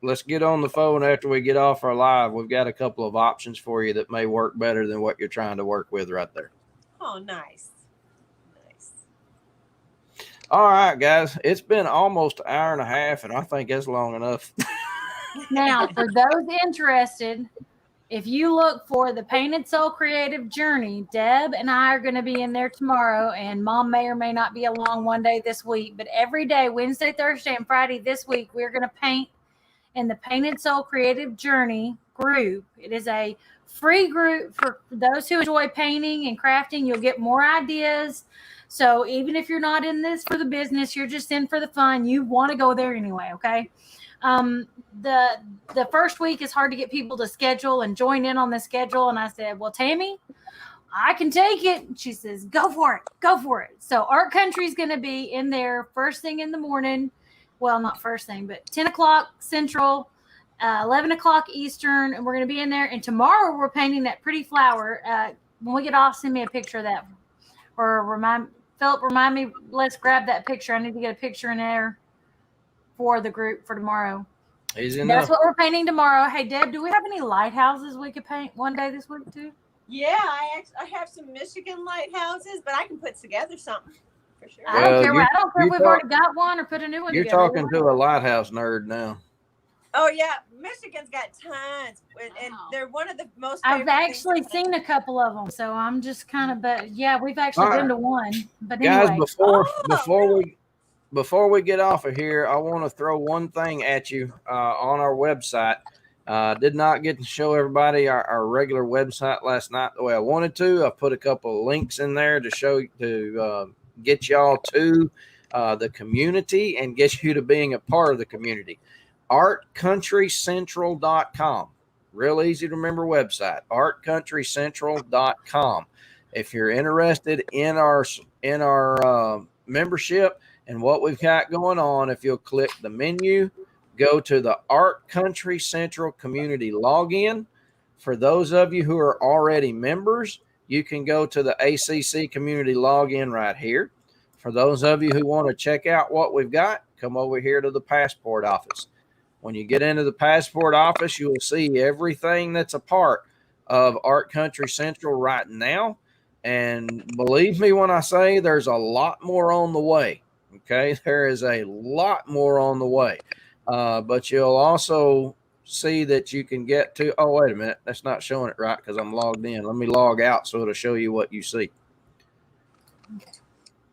let's get on the phone after we get off our live. We've got a couple of options for you that may work better than what you're trying to work with right there.
Oh, nice.
All right, guys. It's been almost an hour and a half, and I think that's long enough.
Now, for those interested, if you look for the Painted Soul Creative Journey, Deb and I are going to be in there tomorrow, and Mom may or may not be along one day this week, but every day, Wednesday, Thursday, and Friday this week, we're going to paint in the Painted Soul Creative Journey group. It is a free group for those who enjoy painting and crafting. You'll get more ideas. So even if you're not in this for the business, you're just in for the fun, you want to go there anyway, okay? The first week is hard to get people to schedule and join in on the schedule. And I said, well, Tammy, I can take it. She says, go for it. Go for it. So Art Country is going to be in there first thing in the morning. Well, not first thing, but 10 o'clock Central, 11 o'clock Eastern. And we're going to be in there. And tomorrow we're painting that pretty flower. When we get off, send me a picture of that. Or Philip, remind me, let's grab that picture. I need to get a picture in there for the group for tomorrow.
Easy enough.
That's what we're painting tomorrow. Hey, Deb, do we have any lighthouses we could paint one day this week too?
Yeah, I have some Michigan lighthouses, but I can put together something for sure.
I don't care. I don't care if we've
talk-
already got one or put a new one
You're
together.
talking to a lighthouse nerd now.
Oh yeah, Michigan's got tons, and
Wow.
they're one of the most.
I've
favorite
actually
things
seen a couple of them, so I'm just kind of, but yeah, we've actually
All right.
been to one. But
Guys,
anyway,
before we get off of here, I want to throw one thing at you on our website. Did not get to show everybody our regular website last night the way I wanted to. I put a couple of links in there to get y'all to the community and get you to being a part of the community. ArtCountryCentral.com. Real easy to remember website. ArtCountryCentral.com. If you're interested in our membership and what we've got going on, if you'll click the menu, go to the Art Country Central Community Login. For those of you who are already members, you can go to the ACC Community Login right here. For those of you who want to check out what we've got, come over here to the Passport office. When you get into the Passport office, you will see everything that's a part of Art Country Central right now. And believe me when I say there's a lot more on the way. Okay, there is a lot more on the way. But you'll also see that you can get to, oh, wait a minute. That's not showing it right because I'm logged in. Let me log out so it'll show you what you see.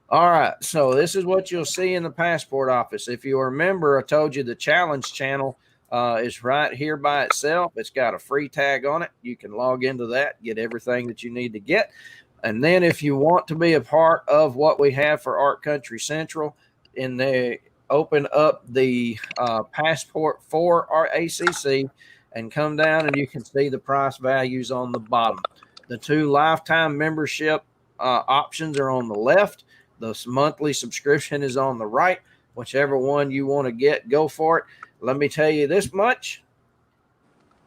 All right, so this is what you'll see in the Passport office. If you remember, I told you the challenge channel is right here by itself. It's got a free tag on it. You can log into that, get everything that you need to get. And then if you want to be a part of what we have for Art Country Central, open up the Passport for our ACC and come down and you can see the price values on the bottom. The two lifetime membership options are on the left. The monthly subscription is on the right. Whichever one you want to get, go for it. Let me tell you this much.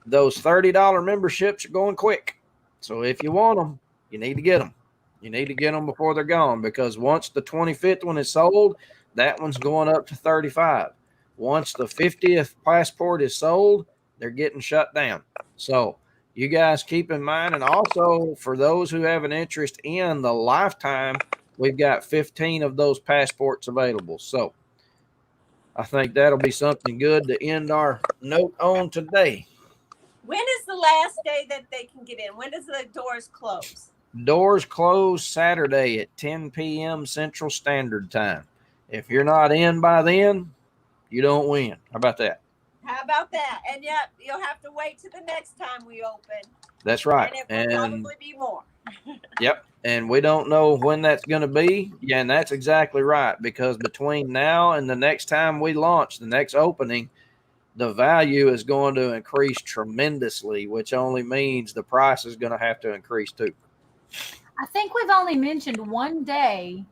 Those $30 memberships are going quick. So if you want them, you need to get them. You need to get them before they're gone, because once the 25th one is sold, that one's going up to $35. Once the 50th passport is sold, they're getting shut down. So you guys keep in mind. And also for those who have an interest in the lifetime, we've got 15 of those passports available. So I think that'll be something good to end our note on today.
When is the last day that they can get in? When does the doors close?
Doors close Saturday at 10 p.m. Central Standard Time. If you're not in by then, you don't win. How about that?
How about that? And yet you'll have to wait till the next time we open.
That's right.
And it will probably be more.
Yep. And we don't know when that's going to be. Yeah, and that's exactly right. Because between now and the next time we launch, the next opening, the value is going to increase tremendously, which only means the price is going to have to increase too.
I think we've only mentioned one day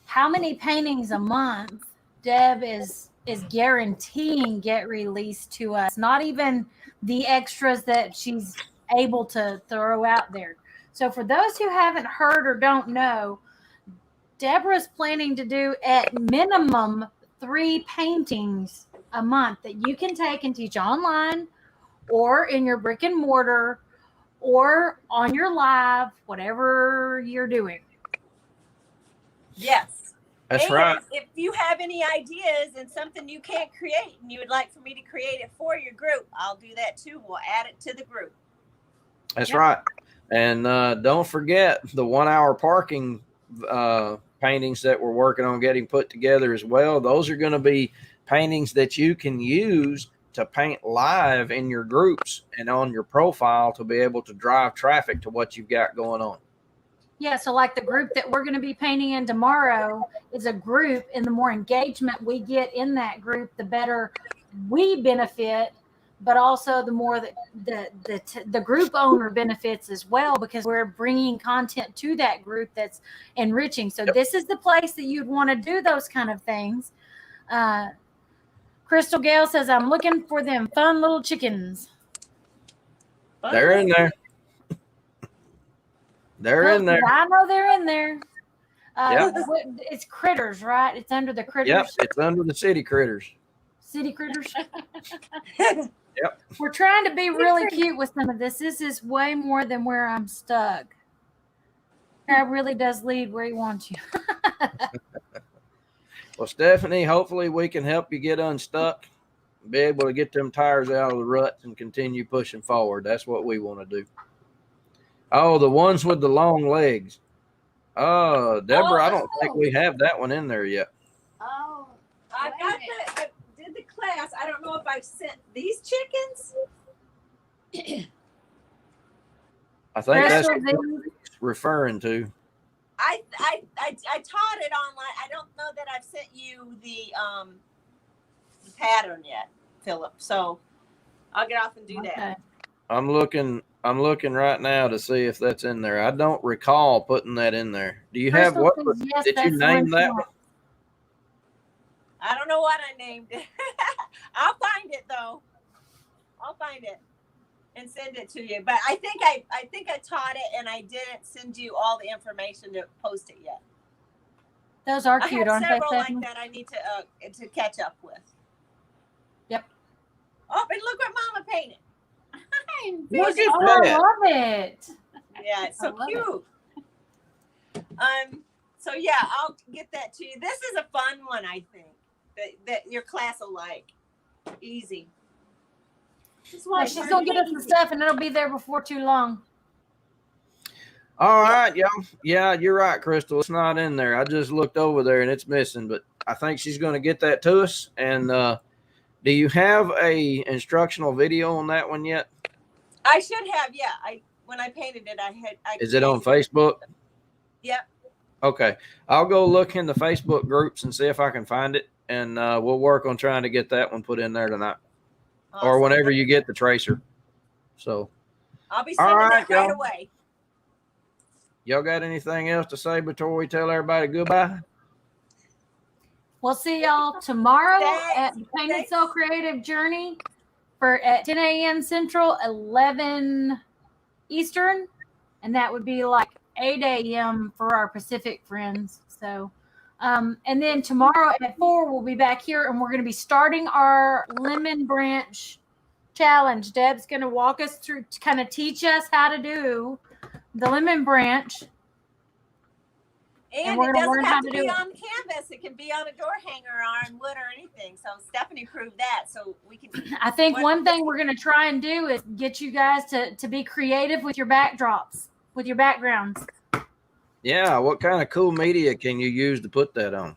how many paintings a month Deb is guaranteeing get released to us. Not even the extras that she's able to throw out there. So for those who haven't heard or don't know, Deborah's planning to do at minimum 3 paintings a month that you can take and teach online or in your brick and mortar or on your live, whatever you're doing.
Yes.
That's
and
right.
if you have any ideas and something you can't create and you would like for me to create it for your group, I'll do that too. We'll add it to the group.
That's right. And don't forget the 1 hour parking paintings that we're working on getting put together as well. Those are going to be paintings that you can use to paint live in your groups and on your profile to be able to drive traffic to what you've got going on.
Yeah, so like the group that we're going to be painting in tomorrow is a group, and the more engagement we get in that group, the better we benefit, but also the more that the group owner benefits as well, because we're bringing content to that group that's enriching. So this is the place that you'd want to do those kind of things. Crystal Gale says, I'm looking for them fun little chickens.
They're in there. They're in there.
I know they're in there.
Yep.
It's critters, right? It's under the critters.
Yep, it's under the city critters.
City critters.
Yep.
We're trying to be really cute with some of this. This is way more than where I'm stuck. Crab really does lead where he wants you.
Well, Stephanie, hopefully we can help you get unstuck, be able to get them tires out of the ruts and continue pushing forward. That's what we want to do. Oh, the ones with the long legs. Deborah, I don't think we have that one in there yet.
Oh, I did the class. I don't know if I've sent these chickens.
I think that's what we're referring to.
I taught it online. I don't know that I've sent you the pattern yet, Philip. So I'll get off and do that.
I'm looking right now to see if that's in there. I don't recall putting that in there. Do you have what?
Yes,
did you name that one?
I don't know what I named it. I'll find it though. I'll find it and send it to you. But I think I taught it and I didn't send you all the information to post it yet.
Those are cute,
I
aren't
have
they?
several like that I need to catch up with.
Yep.
Oh, and look what Mama painted.
Look at
I
that.
love it.
Yeah, it's so cute. So yeah, I'll get that to you. This is a fun one, I think, that your class will like. Easy.
Well, she's gonna get us the stuff, and it'll be there before too long.
All right, y'all. Yeah, you're right, Crystal. It's not in there. I just looked over there and it's missing, but I think she's going to get that to us. And do you have a instructional video on that one yet?
I should have. Yeah, when I painted it,
Is it on Facebook?
Yep.
Okay, I'll go look in the Facebook groups and see if I can find it, and we'll work on trying to get that one put in there tonight, or whenever you get the tracer. So
I'll be sending that right away.
Y'all got anything else to say before we tell everybody goodbye?
We'll see y'all tomorrow at the Painted Soul Creative Journey at 10 a.m. Central, 11 Eastern, and that would be like 8 a.m. for our Pacific friends. So, and then tomorrow at 4, we'll be back here, and we're going to be starting our Lemon Branch Challenge. Deb's going to walk us through to kind of teach us how to do the lemon branch.
And it doesn't have to be on canvas. It can be on a door hanger or on wood or anything. So Stephanie proved that. So we can.
I think one thing we're going to try and do is get you guys to be creative with your backdrops, with your backgrounds.
Yeah. What kind of cool media can you use to put that on?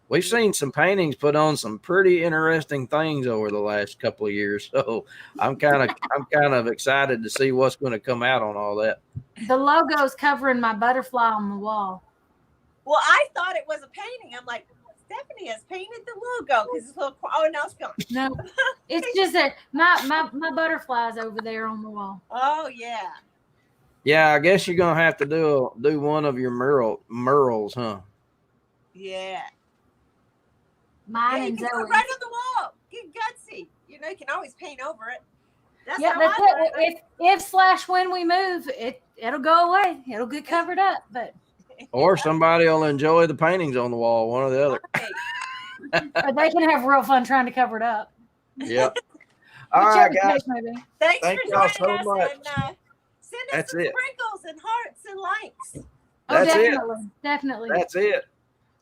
We've seen some paintings put on some pretty interesting things over the last couple of years. So I'm kind of excited to see what's going to come out on all that.
The logo's covering my butterfly on the wall.
Well, I thought it was a painting. I'm like, Stephanie has painted the logo because it's a little. Oh, no, it's gone.
No, it's just that my butterfly's over there on the wall.
Oh yeah.
Yeah, I guess you're gonna have to do one of your murals, huh?
Yeah.
Mine
you
and
can
Zoe.
put it right on the wall. Get gutsy. You know, you can always paint over it. That's
yeah,
how
that's
I
it. If/when we move, it'll go away. It'll get covered up, but.
Or somebody will enjoy the paintings on the wall, one or the other.
But they can have real fun trying to cover it up.
Yep. All
Whichever
right,
the
guys.
case may be.
Thanks
Thank
for
y'all
joining
so
us
much.
and send us
That's
some
it.
sprinkles and hearts and likes.
Oh,
That's it.
definitely.
That's it.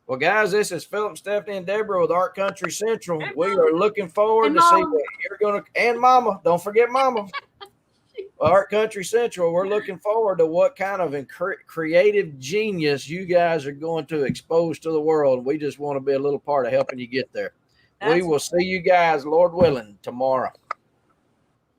Well, guys, this is Philip, Stephanie, and Deborah with Art Country Central.
And
We
Mama.
are looking forward
And
to see
Mom.
what you're going to, and Mama. Don't forget Mama. Art Country Central. We're looking forward to what kind of creative genius you guys are going to expose to the world. We just want to be a little part of helping you get there. We will see you guys, Lord willing, tomorrow.